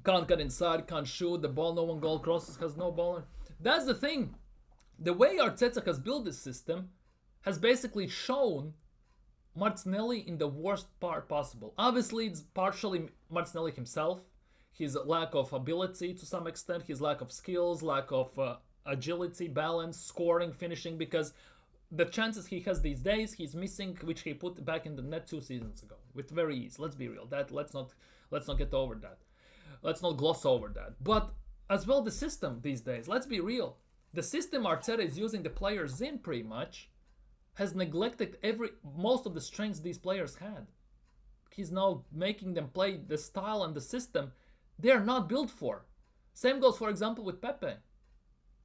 can't get inside, can't shoot, the ball, no one goal crosses, has no ball. That's the thing. The way Arteta has built this system has basically shown Martinelli in the worst part possible. Obviously, it's partially Martinelli himself, his lack of ability to some extent, his lack of skills, lack of agility, balance, scoring, finishing, because the chances he has these days, he's missing, which he put back in the net 2 seasons ago with very ease. Let's be real. Let's not get over that. Let's not gloss over that. But as well, the system these days, let's be real. The system Arteta is using the players in pretty much has neglected most of the strengths these players had. He's now making them play the style and the system they're not built for. Same goes, for example, with Pepe.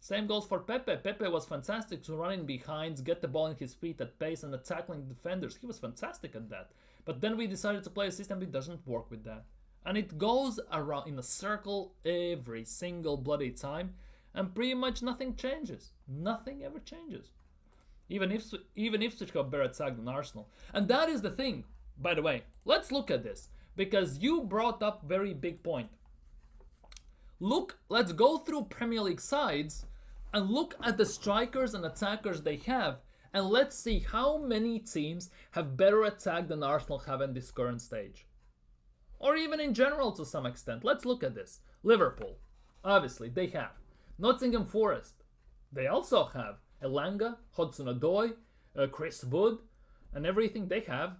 Same goes for Pepe. Pepe was fantastic to run in behinds, get the ball in his feet at pace, and at tackling defenders. He was fantastic at that. But then we decided to play a system that doesn't work with that. And it goes around in a circle every single bloody time, and pretty much nothing changes. Nothing ever changes. Even if Ipswich got better attack than Arsenal. And that is the thing, by the way. Let's look at this, because you brought up very big point. Let's go through Premier League sides and look at the strikers and attackers they have, and let's see how many teams have better attack than Arsenal have in this current stage. Or even in general to some extent. Let's look at this. Liverpool, obviously, they have. Nottingham Forest, they also have. Elanga, Hudson-Odoi, Chris Wood, and everything they have.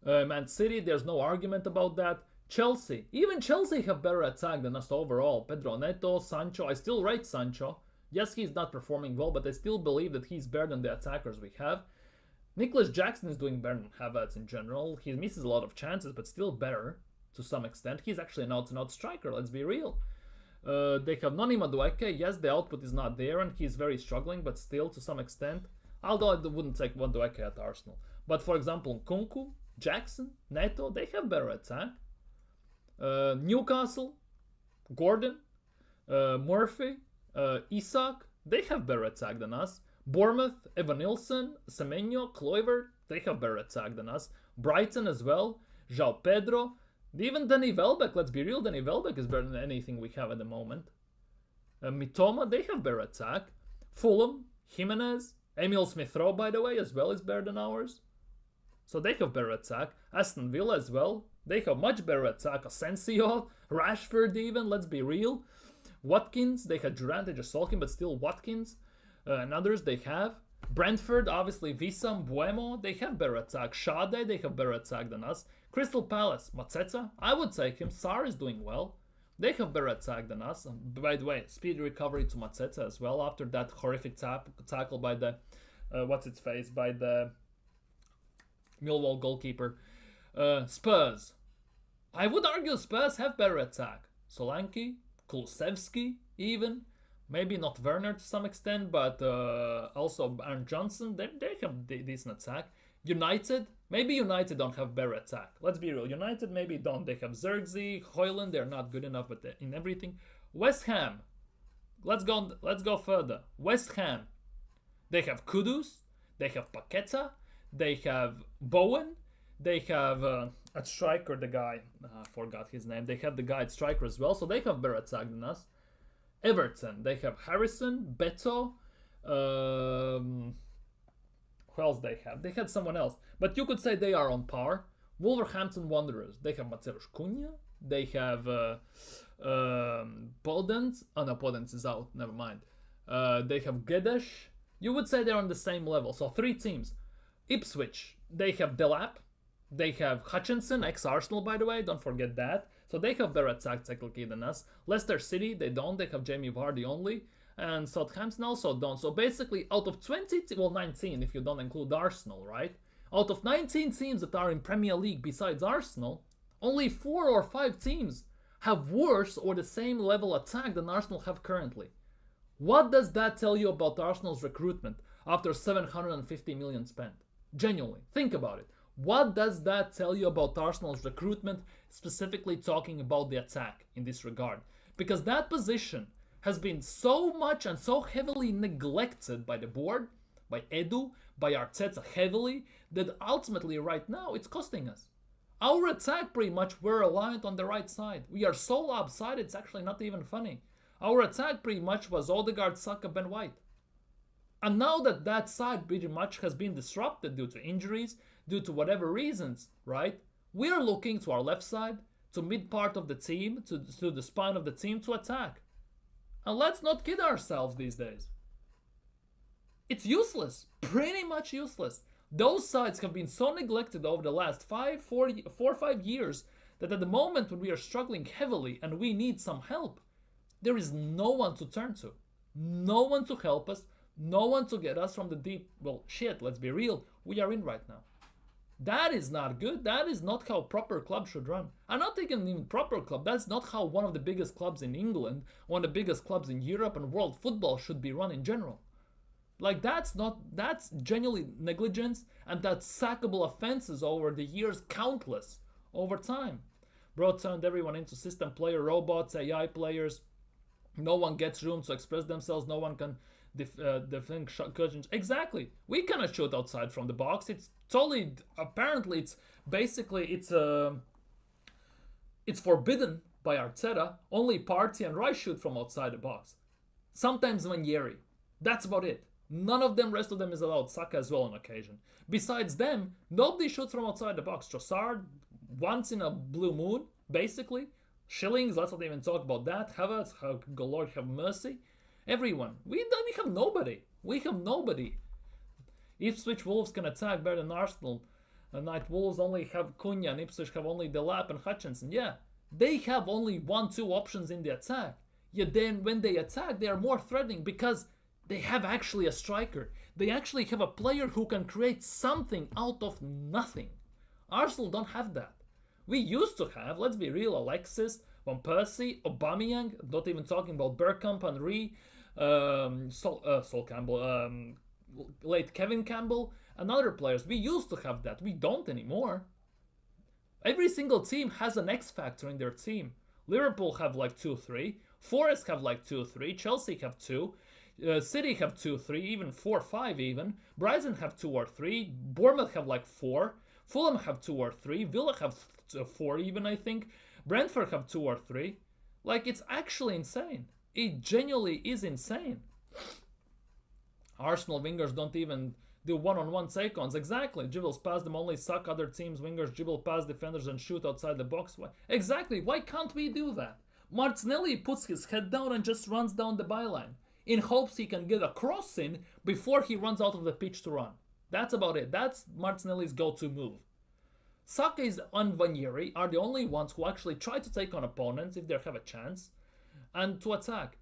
Man City, there's no argument about that. Chelsea, even Chelsea have better attack than us overall. Pedro Neto, Sancho, I still rate Sancho. Yes, he's not performing well, but I still believe that he's better than the attackers we have. Nicholas Jackson is doing better than Havertz in general. He misses a lot of chances, but still better to some extent. He's actually an out-and-out striker, let's be real. They have Noni Madueke. Yes, the output is not there, and he's very struggling, but still to some extent. Although I wouldn't take Madueke at Arsenal. But for example, Nkunku, Jackson, Neto, they have better attack. Newcastle, Gordon, Murphy, Isak, they have better attack than us. Bournemouth, Evanilson, Semenyo, Kluivert, they have better attack than us. Brighton as well, João Pedro, even Danny Welbeck, let's be real, Danny Welbeck is better than anything we have at the moment. Mitoma, they have better attack. Fulham, Jimenez, Emil Smith-Rowe, by the way, as well is better than ours. So they have better attack. Aston Villa as well, they have much better attack. Asensio, Rashford even, let's be real. Watkins, they had Durant, they just sold him, but still Watkins. And others they have. Brentford, obviously Wissam, Buemo, they have better attack. Schade, they have better attack than us. Crystal Palace, Mateta, I would take him. Sarr is doing well. They have better attack than us. And by the way, speedy recovery to Mateta as well after that horrific tackle by the, by the Millwall goalkeeper. Spurs, I would argue Spurs have better attack. Solanke, Kulusevski even. Maybe not Werner to some extent, but also Aaron Johnson, they have decent attack. United, maybe United don't have better attack. Let's be real, United maybe don't. They have Zirkzee, Højlund, they're not good enough but in everything. West Ham, let's go further. West Ham, they have Kudus, they have Paqueta, they have Bowen, they have at striker the guy, I forgot his name. They have the guy at striker as well, so they have better attack than us. Everton, they have Harrison, Beto, who else they have? They had someone else, but you could say they are on par. Wolverhampton Wanderers, they have Mateus Cunha, they have Podence. Oh no, Podence is out, never mind. They have Gedesh. You would say they're on the same level, so 3 teams. Ipswich, they have Delap, they have Hutchinson, ex-Arsenal by the way, don't forget that. So they have better attack technically than us. Leicester City, they don't. They have Jamie Vardy only. And Southampton also don't. So basically, out of 19 if you don't include Arsenal, right? Out of 19 teams that are in Premier League besides Arsenal, only 4 or 5 teams have worse or the same level attack than Arsenal have currently. What does that tell you about Arsenal's recruitment after 750 million spent? Genuinely, think about it. What does that tell you about Arsenal's recruitment, specifically talking about the attack in this regard? Because that position has been so much and so heavily neglected by the board, by Edu, by Arteta heavily, that ultimately right now it's costing us. Our attack pretty much we're reliant on the right side. We are so lopsided, it's actually not even funny. Our attack pretty much was Odegaard, Saka, Ben White. And now that that side pretty much has been disrupted due to injuries, due to whatever reasons, right? We are looking to our left side, to mid part of the team, to the spine of the team to attack. And let's not kid ourselves these days. It's useless, pretty much useless. Those sides have been so neglected over the last 4 or 5 years that at the moment when we are struggling heavily and we need some help, there is no one to turn to. No one to help us, no one to get us from the deep, well, shit, let's be real, we are in right now. That is not good. That is not how proper club should run. I'm not taking even proper club. That's not how one of the biggest clubs in England, one of the biggest clubs in Europe and world football should be run in general. Like that's genuinely negligence, and that's sackable offenses over the years, countless, over time. Bro turned everyone into system player, robots, AI players. No one gets room to express themselves. No one can defend curtains. Exactly. We cannot shoot outside from the box. It's totally, apparently, it's forbidden by Arteta. Only Partey and Rice shoot from outside the box. Sometimes Ranieri. That's about it. None of them, rest of them is allowed. Saka as well on occasion. Besides them, nobody shoots from outside the box. Trossard, once in a blue moon, basically. Shillings, let's not even talk about that. Havertz, Lord have mercy. Everyone. We have nobody. We have nobody. Ipswich Wolves can attack better than Arsenal. Night Wolves only have Cunha and Ipswich have only Delap and Hutchinson. Yeah, they have only 1-2 options in the attack. Yet then when they attack, they are more threatening because they have actually a striker. They actually have a player who can create something out of nothing. Arsenal don't have that. We used to have, let's be real, Alexis, Van Persie, Aubameyang, not even talking about Bergkamp, Henry, Sol Campbell, late Kevin Campbell, and other players. We used to have that. We don't anymore. Every single team has an X factor in their team. Liverpool have like 2-3. Forest have like 2-3. Chelsea have 2. City have 2-3, even 4-5 even. Brighton have 2 or 3. Bournemouth have like 4. Fulham have 2 or 3. Villa have 4 even, I think. Brentford have 2 or 3. Like, it's actually insane. It genuinely is insane. Arsenal wingers don't even do one-on-one take-ons. Exactly. Dribbles past them, only suck other teams' wingers, dribble past defenders and shoot outside the box. Why? Exactly. Why can't we do that? Martinelli puts his head down and just runs down the byline in hopes he can get a cross in before he runs out of the pitch to run. That's about it. That's Martinelli's go-to move. Saka and Ranieri are the only ones who actually try to take on opponents if they have a chance and to attack.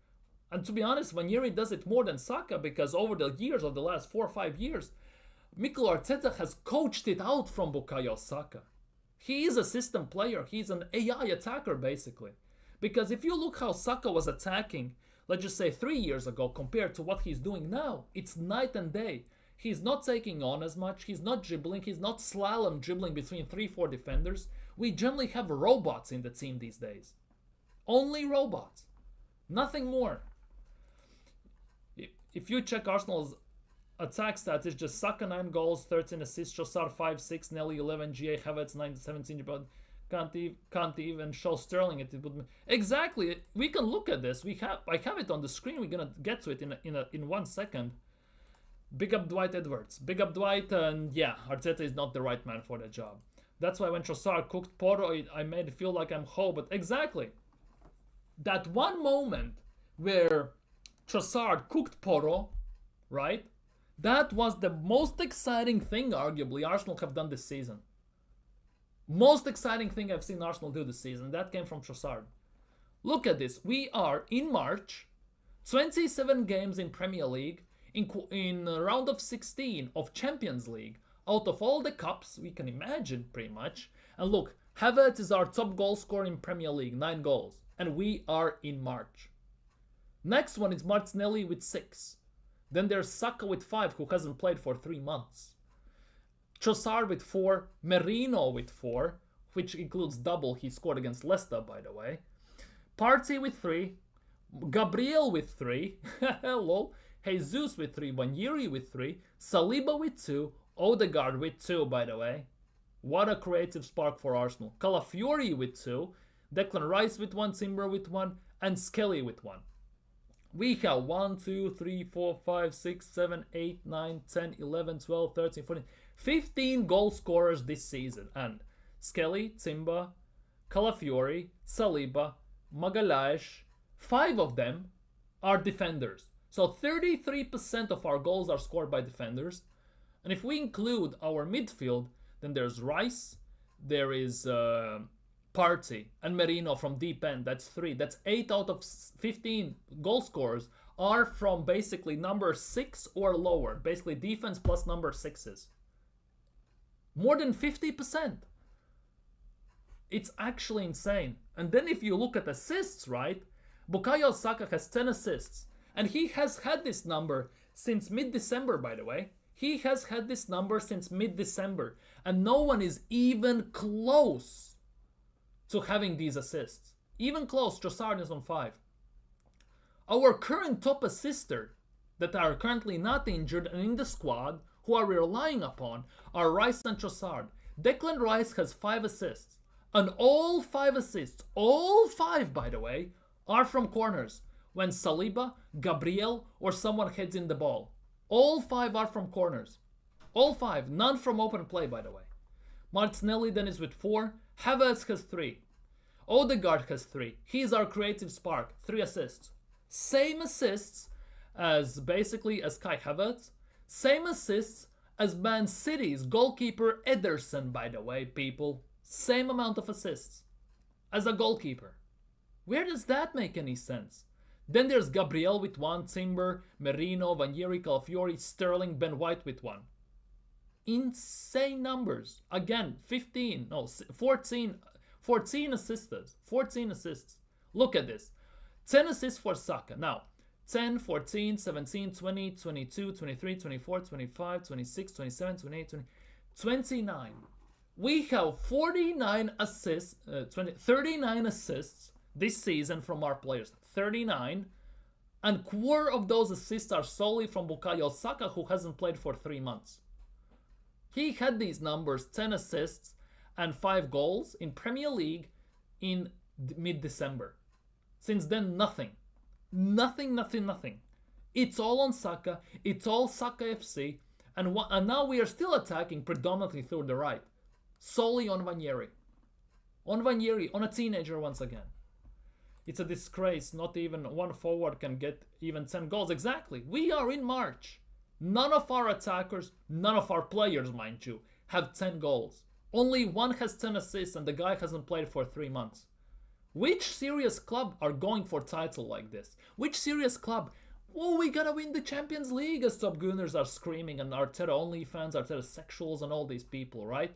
And to be honest, Ranieri does it more than Saka because over the years of the last 4 or 5 years, Mikel Arteta has coached it out from Bukayo Saka. He is a system player. He's an AI attacker basically. Because if you look how Saka was attacking, let's just say 3 years ago compared to what he's doing now, it's night and day. He's not taking on as much. He's not dribbling. He's not slalom dribbling between 3-4 defenders. We generally have robots in the team these days. Only robots. Nothing more. If you check Arsenal's attack stats, it's just Saka 9 goals, 13 assists, Trossard 5-6, Nelly 11, GA Havertz 9-17, but can't even show Sterling it. Exactly. We can look at this. I have it on the screen. We're gonna get to it in 1 second. Big up Dwight Edwards. Big up Dwight, and yeah, Arteta is not the right man for the job. That's why when Trossard cooked Porto, I made it feel like I'm whole. But exactly, that one moment where Trossard cooked Porto, right? That was the most exciting thing, arguably, Arsenal have done this season. Most exciting thing I've seen Arsenal do this season. That came from Trossard. Look at this. We are in March, 27 games in Premier League, in round of 16 of Champions League. Out of all the cups, we can imagine pretty much. And look, Havertz is our top goal scorer in Premier League, 9 goals. And we are in March. Next one is Martinelli with 6. Then there's Saka with 5, who hasn't played for 3 months. Trossard with 4. Merino with 4, which includes double he scored against Leicester, by the way. Partey with 3. Gabriel with 3. Hello. Jesus with 3. Ranieri with 3. Saliba with 2. Odegaard with 2, by the way. What a creative spark for Arsenal. Calafiori with 2. Declan Rice with 1. Timber with 1. And Skelly with 1. We have 1, 2, 3, 4, 5, 6, 7, 8, 9, 10, 11, 12, 13, 14, 15 goal scorers this season. And Skelly, Timber, Calafiori, Saliba, Magalhaes, 5 of them are defenders. So 33% of our goals are scored by defenders. And if we include our midfield, then there's Rice, there is Partey and Merino from deep end. That's 3. That's 8 out of 15 goal scorers are from basically number 6 or lower. Basically defense plus number 6s. More than 50%. It's actually insane. And then if you look at assists, right? Bukayo Saka has 10 assists. And he has had this number since mid-December, by the way. He has had this number since mid-December. And no one is even close to having these assists. Even close, Trossard is on 5. Our current top assister that are currently not injured and in the squad, who are we relying upon, are Rice and Trossard. Declan Rice has 5 assists. And all 5 assists, all 5 by the way, are from corners. When Saliba, Gabriel or someone heads in the ball. All 5 are from corners. All 5, none from open play by the way. Martinelli then is with 4. Havertz has 3. Odegaard has 3. He's our creative spark. 3 assists. Same assists as basically as Kai Havertz. Same assists as Man City's goalkeeper Ederson, by the way, people. Same amount of assists as a goalkeeper. Where does that make any sense? Then there's Gabriel with 1, Timber, Merino, Vanieri, Calafiori, Sterling, Ben White with 1. Insane numbers. Again, 14 assists. 14 assists. Look at this. 10 assists for Saka. Now, 10, 14, 17, 20, 22, 23, 24, 25, 26, 27, 28, 29. We have 49 assists, 39 assists this season from our players. 39. And quarter of those assists are solely from Bukayo Saka, who hasn't played for 3 months. He had these numbers, 10 assists and 5 goals in Premier League in mid-December. Since then, nothing. Nothing. It's all on Saka. It's all Saka FC. And now we are still attacking predominantly through the right. Solely on Vanieri. On a teenager once again. It's a disgrace. Not even one forward can get even 10 goals. Exactly. We are in March. None of our attackers, none of our players, mind you, have 10 goals. Only one has 10 assists and the guy hasn't played for 3 months. Which serious club are going for title like this? Which serious club? Oh, we gotta win the Champions League, as Top Gunners are screaming, and Arteta only fans, Arteta sexuals and all these people, right?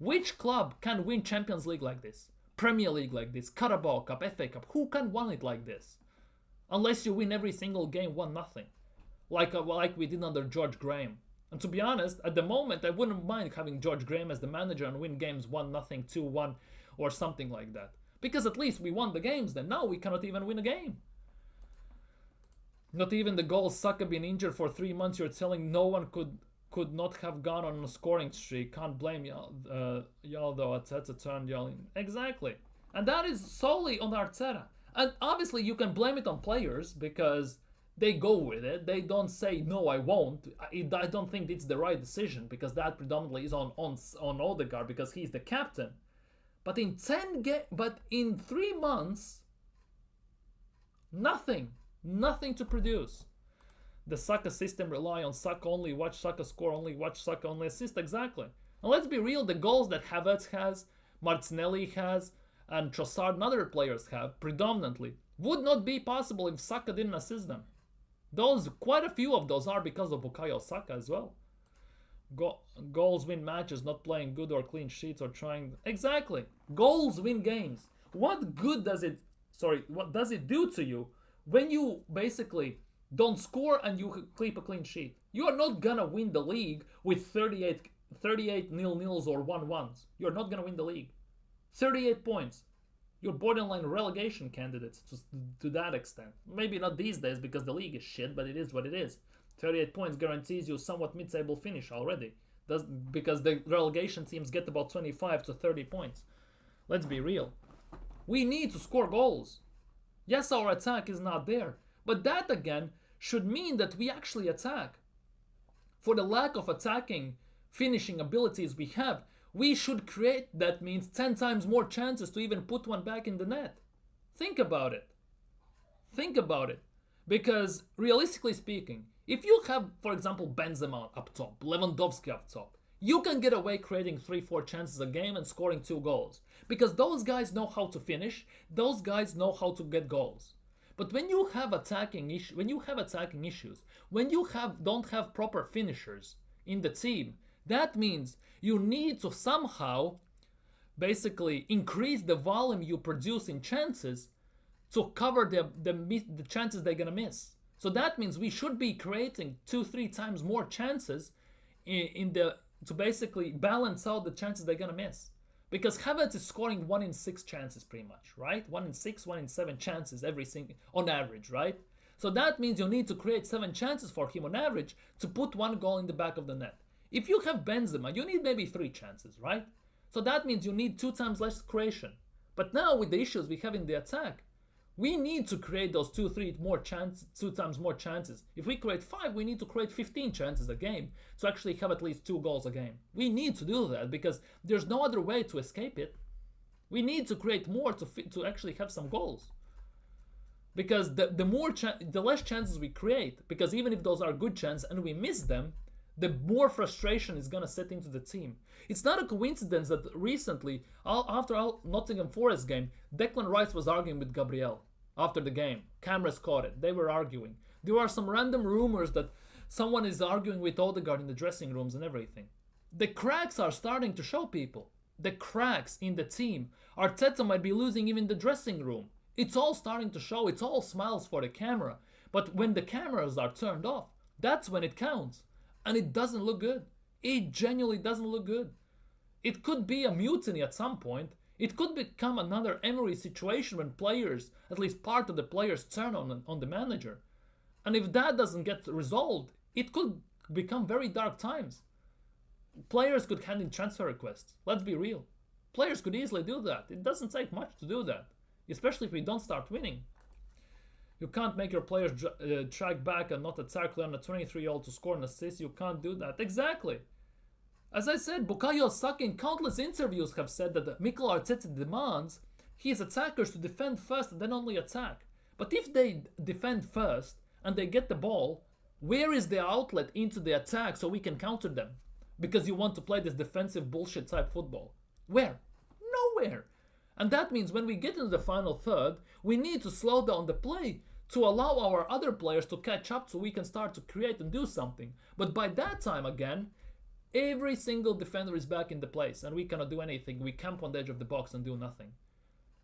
Which club can win Champions League like this? Premier League like this? Carabao Cup, FA Cup? Who can win it like this? Unless you win every single game 1-0. Like we did under George Graham. And to be honest, at the moment, I wouldn't mind having George Graham as the manager and win games 1-0, 2-1, or something like that. Because at least we won the games then. Now we cannot even win a game. Not even the goal. Saka being injured for 3 months. You're telling no one could not have gone on a scoring streak. Can't blame y'all though. Arteta turned y'all in. Exactly. And that is solely on Arteta. And obviously you can blame it on players because they go with it. They don't say, no, I won't. I don't think it's the right decision because that predominantly is on Odegaard because he's the captain. But in 3 months, nothing to produce. The Saka system rely on Saka only, watch Saka score only, watch Saka only assist. Exactly. And let's be real, the goals that Havertz has, Martinelli has, and Trossard and other players have, predominantly, would not be possible if Saka didn't assist them. Quite a few of those are because of Bukayo Saka as well. Goals win matches, not playing good or clean sheets or trying. Exactly. Goals win games. What does it do to you when you basically don't score and you keep a clean sheet? You are not gonna win the league with 38 0-0s or 1-1s. You're not gonna win the league. 38 points. You're borderline relegation candidates to that extent. Maybe not these days because the league is shit, but it is what it is. 38 points guarantees you somewhat mid-table finish already. Because the relegation teams get about 25 to 30 points. Let's be real. We need to score goals. Yes, our attack is not there. But that again should mean that we actually attack. For the lack of attacking finishing abilities we have, we should create, that means 10 times more chances to even put one back in the net. Think about it. Because realistically speaking, if you have, for example, Benzema up top, Lewandowski up top, you can get away creating 3-4 chances a game and scoring 2 goals. Because those guys know how to finish, those guys know how to get goals. But when you have attacking issues, when you don't have proper finishers in the team, that means you need to somehow basically increase the volume you produce in chances to cover the chances they're gonna miss. So that means we should be creating 2-3 times more chances to basically balance out the chances they're gonna miss. Because Havertz is scoring 1 in 6 chances pretty much, right? 1 in 6, 1 in 7 chances on average, right? So that means you need to create 7 chances for him on average to put 1 goal in the back of the net. If you have Benzema, you need maybe 3 chances, right? So that means you need 2 times less creation. But now with the issues we have in the attack, we need to create those 2 times more chances. If we create 5, we need to create 15 chances a game to actually have at least 2 goals a game. We need to do that because there's no other way to escape it. We need to create more to actually have some goals. Because the less chances we create, because even if those are good chances and we miss them, the more frustration is going to set into the team. It's not a coincidence that recently, after Nottingham Forest game, Declan Rice was arguing with Gabriel after the game. Cameras caught it. They were arguing. There are some random rumors that someone is arguing with Odegaard in the dressing rooms and everything. The cracks are starting to show, people. The cracks in the team. Arteta might be losing even the dressing room. It's all starting to show. It's all smiles for the camera. But when the cameras are turned off, that's when it counts. And it doesn't look good. It genuinely doesn't look good. It could be a mutiny at some point. It could become another Emery situation when players, at least part of the players, turn on the manager. And if that doesn't get resolved, it could become very dark times. Players could hand in transfer requests. Let's be real. Players could easily do that. It doesn't take much to do that, especially if we don't start winning. You can't make your players track back and not attack on a 23-year-old to score an assist. You can't do that. Exactly. As I said, Bukayo Saka in countless interviews have said that Mikel Arteta demands his attackers to defend first and then only attack. But if they defend first and they get the ball, where is the outlet into the attack so we can counter them? Because you want to play this defensive bullshit type football. Where? Nowhere. And that means when we get into the final third, we need to slow down the play to allow our other players to catch up so we can start to create and do something. But by that time again, every single defender is back in the place and we cannot do anything. We camp on the edge of the box and do nothing.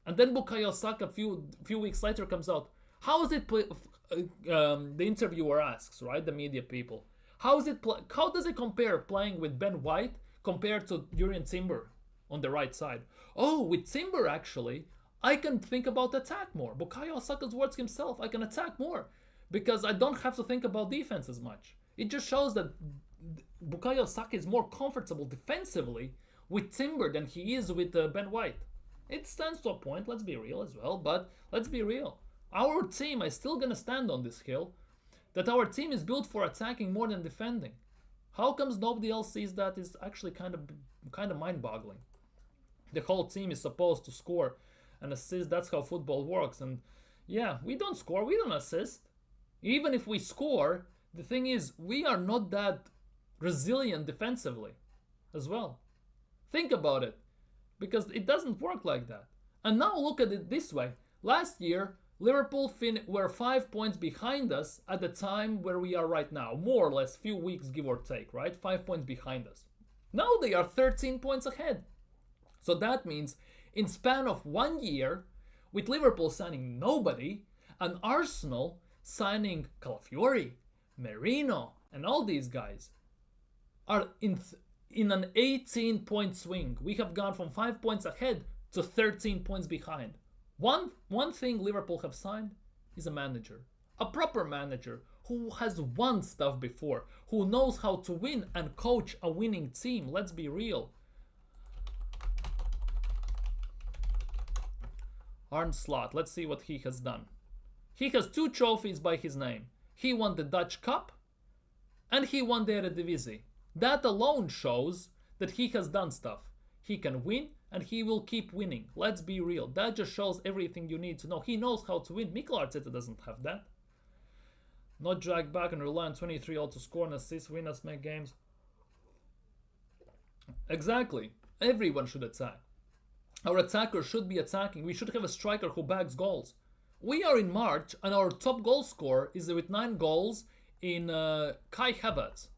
And then Bukayo Saka a few weeks later comes out. How is it the interviewer asks, right? The media people. How does it compare playing with Ben White compared to Jurrien Timber on the right side? Oh, with Timber actually, I can think about attack more. Bukayo Saka's words himself, I can attack more because I don't have to think about defense as much. It just shows that Bukayo Saka is more comfortable defensively with Timber than he is with Ben White. It stands to a point, let's be real as well, but let's be real. Our team is still going to stand on this hill that our team is built for attacking more than defending. How comes nobody else sees that is actually kind of mind-boggling. The whole team is supposed to score and assist. That's how football works. And yeah, we don't score, we don't assist. Even if we score, the thing is, we are not that resilient defensively as well. Think about it, because it doesn't work like that. And now look at it this way. Last year, Liverpool were 5 points behind us at the time where we are right now. More or less, few weeks give or take, right? 5 points behind us. Now they are 13 points ahead. So that means in span of 1 year, with Liverpool signing nobody, and Arsenal signing Calafiori, Merino, and all these guys, are in an 18-point swing. We have gone from 5 points ahead to 13 points behind. One thing Liverpool have signed is a manager. A proper manager who has won stuff before, who knows how to win and coach a winning team. Let's be real. Arne Slot, let's see what he has done. He has 2 trophies by his name. He won the Dutch Cup and he won the Eredivisie. That alone shows that he has done stuff. He can win and he will keep winning. Let's be real. That just shows everything you need to know. He knows how to win. Mikel Arteta doesn't have that. Not drag back and rely on 23-year-old to score and assist, win us, make games. Exactly. Everyone should attack. Our attacker should be attacking. We should have a striker who bags goals. We are in March, and our top goal scorer is with 9 goals in Kai Havertz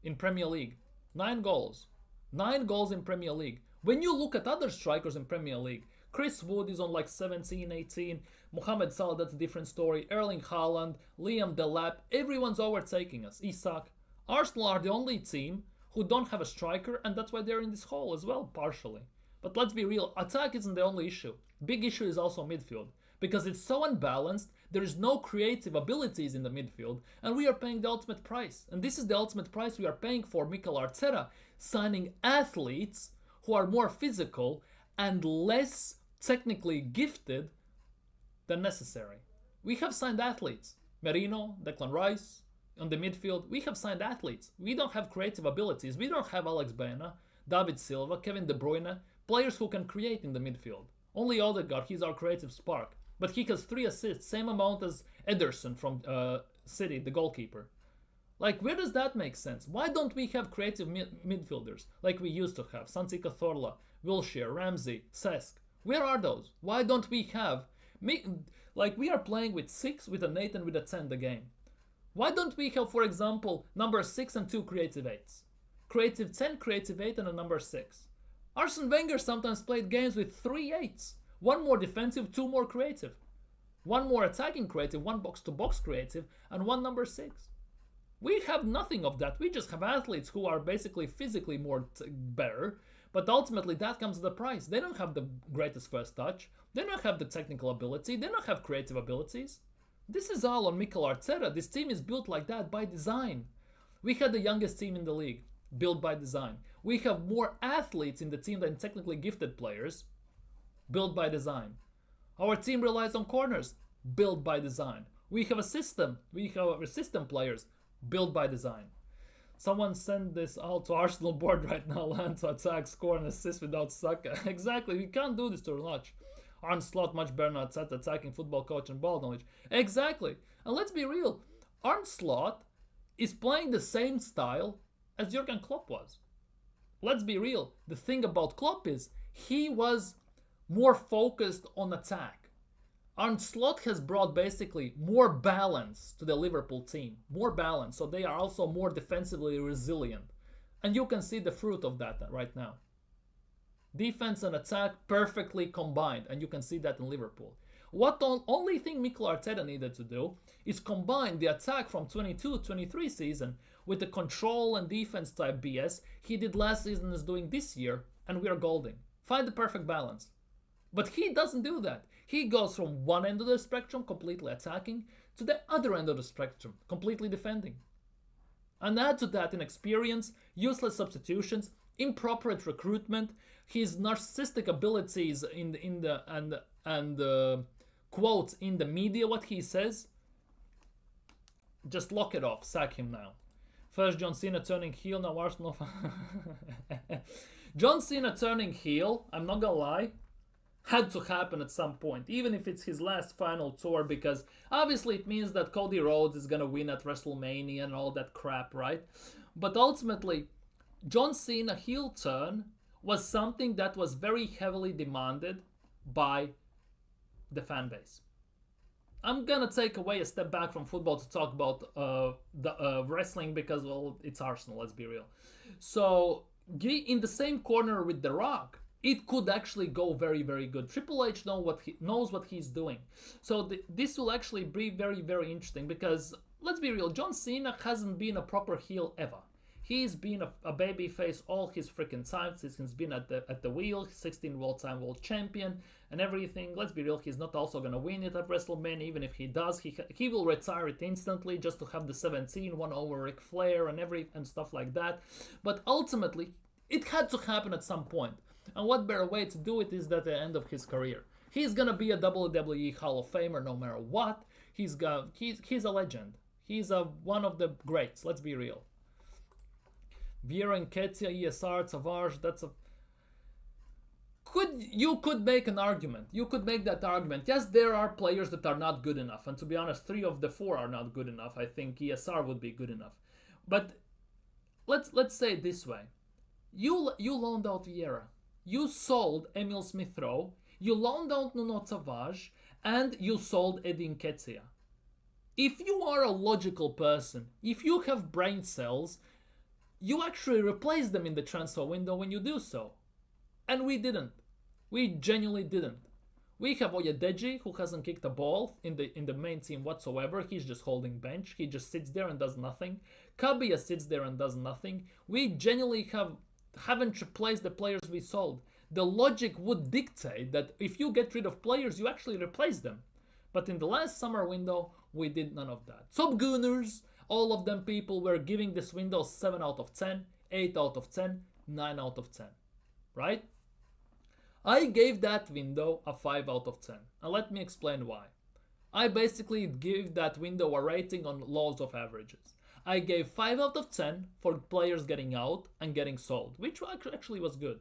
in Premier League. 9 goals. 9 goals in Premier League. When you look at other strikers in Premier League, Chris Wood is on like 17, 18. Mohamed Salah, that's a different story. Erling Haaland, Liam Delap, everyone's overtaking us. Isak. Arsenal are the only team who don't have a striker, and that's why they're in this hole as well, partially. But let's be real, attack isn't the only issue. Big issue is also midfield. Because it's so unbalanced, there is no creative abilities in the midfield, and we are paying the ultimate price. And this is the ultimate price we are paying for Mikel Arteta, signing athletes who are more physical and less technically gifted than necessary. We have signed athletes. Merino, Declan Rice, on the midfield, we have signed athletes. We don't have creative abilities. We don't have Alex Baena, David Silva, Kevin De Bruyne, players who can create in the midfield. Only Odegaard, he's our creative spark. But he has 3 assists, same amount as Ederson from City, the goalkeeper. Like, where does that make sense? Why don't we have creative midfielders like we used to have? Santi Cazorla, Wilshere, Ramsey, Cesc. Where are those? Why don't we have... Like, we are playing with 6, with an 8, and with a 10 the game. Why don't we have, for example, number 6 and 2 creative 8s? Creative 10, creative 8, and a number 6. Arsene Wenger sometimes played games with 3 8s. 1 more defensive, 2 more creative. 1 more attacking creative, 1 box-to-box creative, and 1 number 6. We have nothing of that. We just have athletes who are basically physically better, but ultimately that comes at a price. They don't have the greatest first touch. They don't have the technical ability. They don't have creative abilities. This is all on Mikel Arteta. This team is built like that by design. We had the youngest team in the league, built by design. We have more athletes in the team than technically gifted players, built by design. Our team relies on corners, built by design. We have a system. We have system players, built by design. Someone send this out to Arsenal board right now. Land to attack, score, and assist without Saka. Exactly, we can't do this too much. Arne Slot much better than Arteta, attacking football coach and ball knowledge. Exactly. And let's be real. Arne Slot is playing the same style as Jurgen Klopp was. Let's be real. The thing about Klopp is he was more focused on attack. Arne Slot has brought basically more balance to the Liverpool team. More balance. So they are also more defensively resilient. And you can see the fruit of that right now. Defense and attack perfectly combined. And you can see that in Liverpool. What the only thing Mikel Arteta needed to do is combine the attack from 22-23 season with the control and defense type BS he did last season is doing this year, and we are golden. Find the perfect balance. But he doesn't do that. He goes from one end of the spectrum, completely attacking, to the other end of the spectrum, completely defending. And add to that inexperience, useless substitutions, improper recruitment, his narcissistic abilities and quotes in the media, what he says. Just lock it off. Sack him now. First John Cena turning heel, now Arsenal. John Cena turning heel, I'm not gonna lie, had to happen at some point, even if it's his last final tour, because obviously it means that Cody Rhodes is gonna win at WrestleMania and all that crap, right? But ultimately, John Cena heel turn was something that was very heavily demanded by the fan base. I'm gonna take away a step back from football to talk about the wrestling because, well, it's Arsenal, let's be real. So, in the same corner with The Rock, it could actually go very, very good. Triple H knows what he's doing. So this will actually be very, very interesting because, let's be real, John Cena hasn't been a proper heel ever. He's been a babyface all his freaking time since he's been at the wheel, 16 world-time world champion and everything. Let's be real, he's not also gonna win it at WrestleMania. Even if he does, he will retire it instantly just to have the 17 one over Ric Flair and stuff like that. But ultimately, it had to happen at some point. And what better way to do it is at the end of his career. He's gonna be a WWE Hall of Famer no matter what. He's a legend. He's one of the greats. Let's be real. Vieira and Ketia, ESR, Tavares, you could make an argument. You could make that argument. Yes, there are players that are not good enough. And to be honest, 3 of the 4 are not good enough. I think ESR would be good enough. But let's say it this way. You loaned out Vieira. You sold Emil Smith Rowe. You loaned out Nuno Tavares, and you sold Edin Nketiah. If you are a logical person, if you have brain cells, you actually replace them in the transfer window when you do so. And we didn't. We genuinely didn't. We have Oyedeji, who hasn't kicked a ball in the main team whatsoever. He's just holding bench. He just sits there and does nothing. Kabia sits there and does nothing. We genuinely haven't replaced the players we sold. The logic would dictate that if you get rid of players, you actually replace them. But in the last summer window, we did none of that. Top Gooners, all of them people were giving this window 7 out of 10, 8 out of 10, 9 out of 10. Right? I gave that window a 5 out of 10. And let me explain why. I basically gave that window a rating on laws of averages. I gave 5 out of 10 for players getting out and getting sold, which actually was good.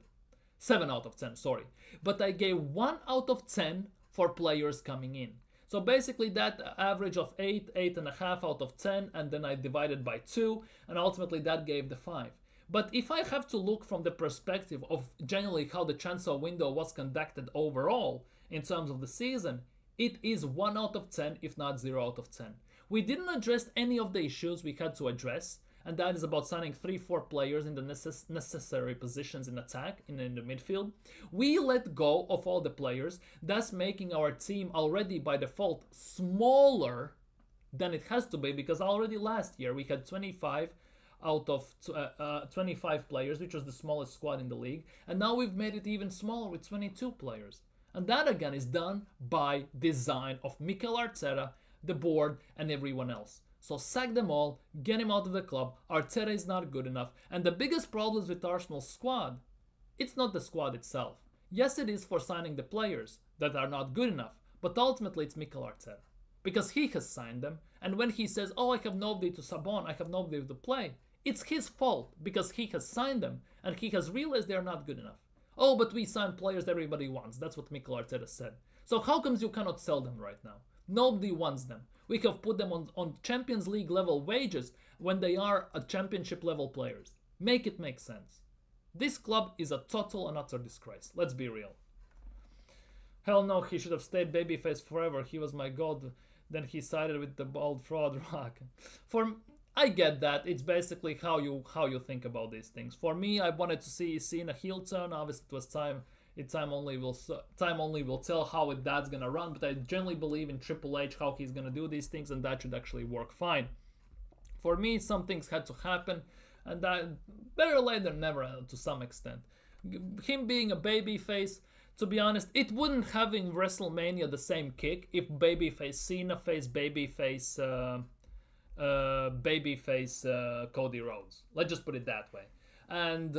7 out of 10, sorry. But I gave 1 out of 10 for players coming in. So basically that average of 8, 8.5 out of 10, and then I divided by 2, and ultimately that gave the 5. But if I have to look from the perspective of generally how the transfer window was conducted overall in terms of the season, it is 1 out of 10, if not 0 out of 10. We didn't address any of the issues we had to address, and that is about signing 3-4 players in the necessary positions in attack, in the midfield. We let go of all the players, thus making our team already by default smaller than it has to be, because already last year we had 25 out of 25 players, which was the smallest squad in the league, and now we've made it even smaller with 22 players. And that again is done by design of Mikel Arteta, the board, and everyone else. So sack them all, get him out of the club. Arteta is not good enough. And the biggest problems with Arsenal's squad, it's not the squad itself. Yes, it is for signing the players that are not good enough, but ultimately it's Mikel Arteta. Because he has signed them, and when he says, oh, I have nobody to sub on, I have nobody to play, it's his fault because he has signed them and he has realized they're not good enough. Oh, but we sign players everybody wants. That's what Mikel Arteta said. So how comes you cannot sell them right now? Nobody wants them. We have put them on Champions League level wages when they are a championship level players. Make it make sense. This club is a total and utter disgrace. Let's be real. Hell no, he should have stayed babyface forever. He was my god. Then he sided with the bald fraud rock. I get that. It's basically how you think about these things. For me, I wanted to see a heel turn. Obviously, it was time. Time only will tell how that's gonna run. But I generally believe in Triple H, how he's gonna do these things, and that should actually work fine. For me, some things had to happen, and that better late than never to some extent. Him being a babyface, to be honest, it wouldn't have in WrestleMania the same kick if babyface Cena faced babyface Cody Rhodes. Let's just put it that way. And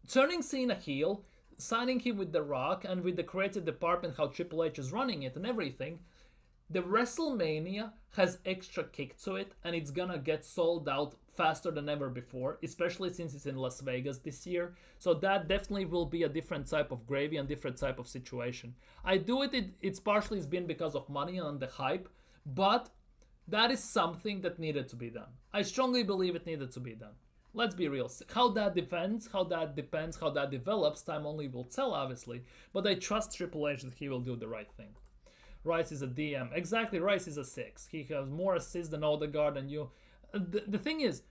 turning Cena heel, signing him with The Rock, and with the creative department, how Triple H is running it and everything, the WrestleMania has extra kick to it, and it's gonna get sold out faster than ever before, especially since it's in Las Vegas this year. So that definitely will be a different type of gravy and different type of situation. It's partially been because of money and the hype, but that is something that needed to be done. I strongly believe it needed to be done. Let's be real. How that depends, how that develops, time only will tell, obviously. But I trust Triple H that he will do the right thing. Rice is a DM. Exactly, Rice is a 6. He has more assists than Odegaard and you. The thing is,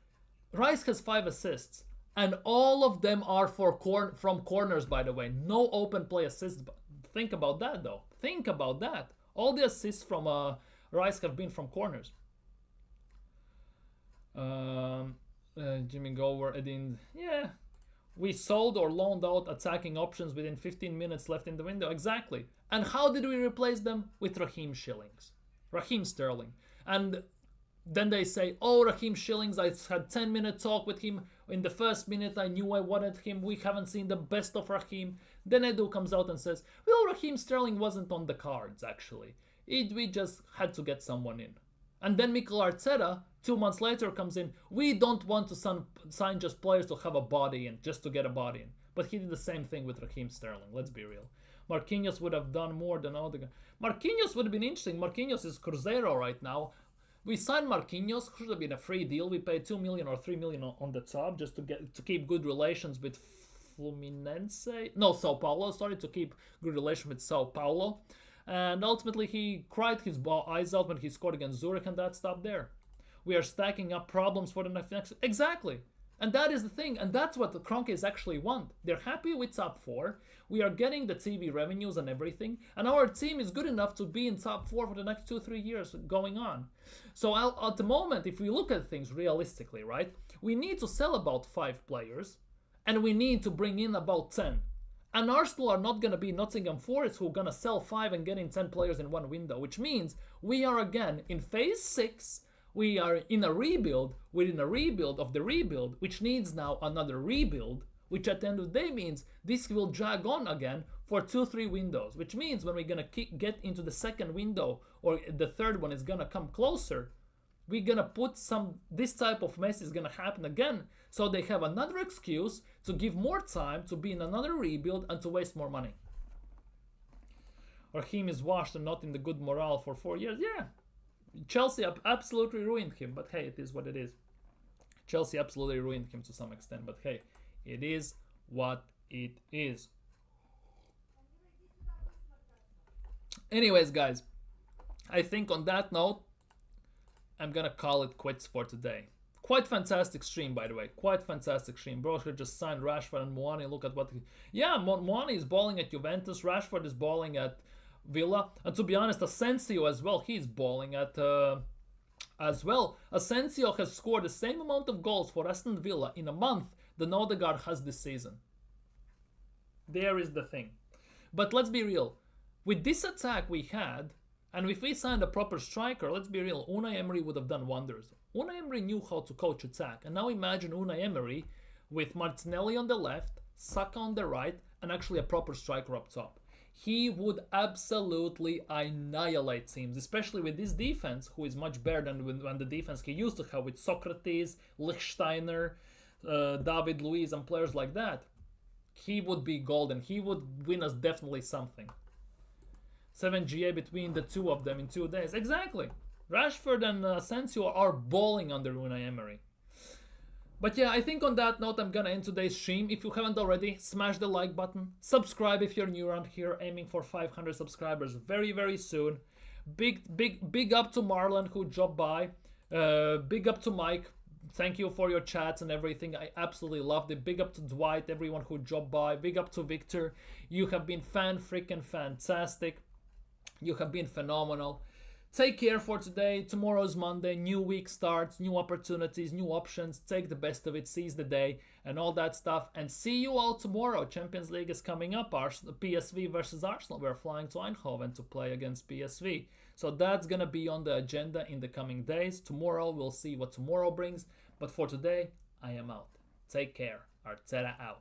Rice has 5 assists. And all of them are from corners, by the way. No open play assists. Think about that, though. Think about that. All the assists from Rice have been from corners. Jimmy Gower, Edin. Yeah. We sold or loaned out attacking options within 15 minutes left in the window. Exactly. And how did we replace them? With Raheem Sterling. And then they say, oh, Raheem Shillings, I had 10-minute talk with him. In the first minute, I knew I wanted him. We haven't seen the best of Raheem. Then Edu comes out and says, well, Raheem Sterling wasn't on the cards, actually. We just had to get someone in. And then Mikel Arteta, 2 months later, comes in. We don't want to sign just players to have a body in, just to get a body in. But he did the same thing with Raheem Sterling, let's be real. Marquinhos would have done more than Odegaard. Marquinhos would have been interesting. Marquinhos is Cruzeiro right now. We signed Marquinhos, should have been a free deal. We paid 2 million or 3 million on the top just to keep good relations with Fluminense. No, Sao Paulo. Sorry, to keep good relations with Sao Paulo. And ultimately, he cried his eyes out when he scored against Zurich, and that stopped there. We are stacking up problems for the next. Exactly. And that is the thing, and that's what the Kroenkes actually want. They're happy with top 4. We are getting the TV revenues and everything, and our team is good enough to be in top 4 for the next 2-3 years going on. So at the moment, if we look at things realistically, right, we need to sell about 5 players, and we need to bring in about 10. And Arsenal are not going to be Nottingham Forest who are going to sell 5 and get in 10 players in one window, which means we are again in phase 6. We are in a rebuild within a rebuild of the rebuild, which needs now another rebuild, which at the end of the day means this will drag on again for 2-3 windows, which means when we're going to get into the second window or the third one is going to come closer, we're going to put this type of mess is going to happen again. So they have another excuse to give more time to be in another rebuild and to waste more money. Raheem is washed and not in the good morale for 4 years. Yeah. Chelsea absolutely ruined him, but hey, it is what it is. Chelsea absolutely ruined him to some extent, but hey, it is what it is. Anyways, guys, I think on that note, I'm gonna call it quits for today. Quite fantastic stream, by the way. Quite fantastic stream. Brosker just signed Rashford and Moani. Look at what... Yeah, Moani is balling at Juventus. Rashford is balling at Villa, and to be honest, Asensio as well, he's balling at as well. Asensio has scored the same amount of goals for Aston Villa in a month than Odegaard has this season. There is the thing. But let's be real, with this attack we had, and if we signed a proper striker, let's be real, Unai Emery would have done wonders. Unai Emery knew how to coach attack, and now imagine Unai Emery with Martinelli on the left, Saka on the right, and actually a proper striker up top. He would absolutely annihilate teams, especially with this defense, who is much better than the defense he used to have with Socrates, Lichtsteiner, David Luiz, and players like that. He would be golden. He would win us definitely something. 7 GA between the two of them in 2 days. Exactly. Rashford and Asensio are balling under Unai Emery. But yeah, I think on that note, I'm gonna end today's stream. If you haven't already, smash the like button. Subscribe if you're new around here, aiming for 500 subscribers very, very soon. Big up to Marlon who dropped by. Big up to Mike. Thank you for your chats and everything. I absolutely loved it. Big up to Dwight, everyone who dropped by. Big up to Victor. You have been freaking fantastic. You have been phenomenal. Take care for today. Tomorrow's Monday. New week starts. New opportunities. New options. Take the best of it. Seize the day. And all that stuff. And see you all tomorrow. Champions League is coming up. PSV versus Arsenal. We're flying to Eindhoven to play against PSV. So that's going to be on the agenda in the coming days. Tomorrow we'll see what tomorrow brings. But for today, I am out. Take care. Arteta out.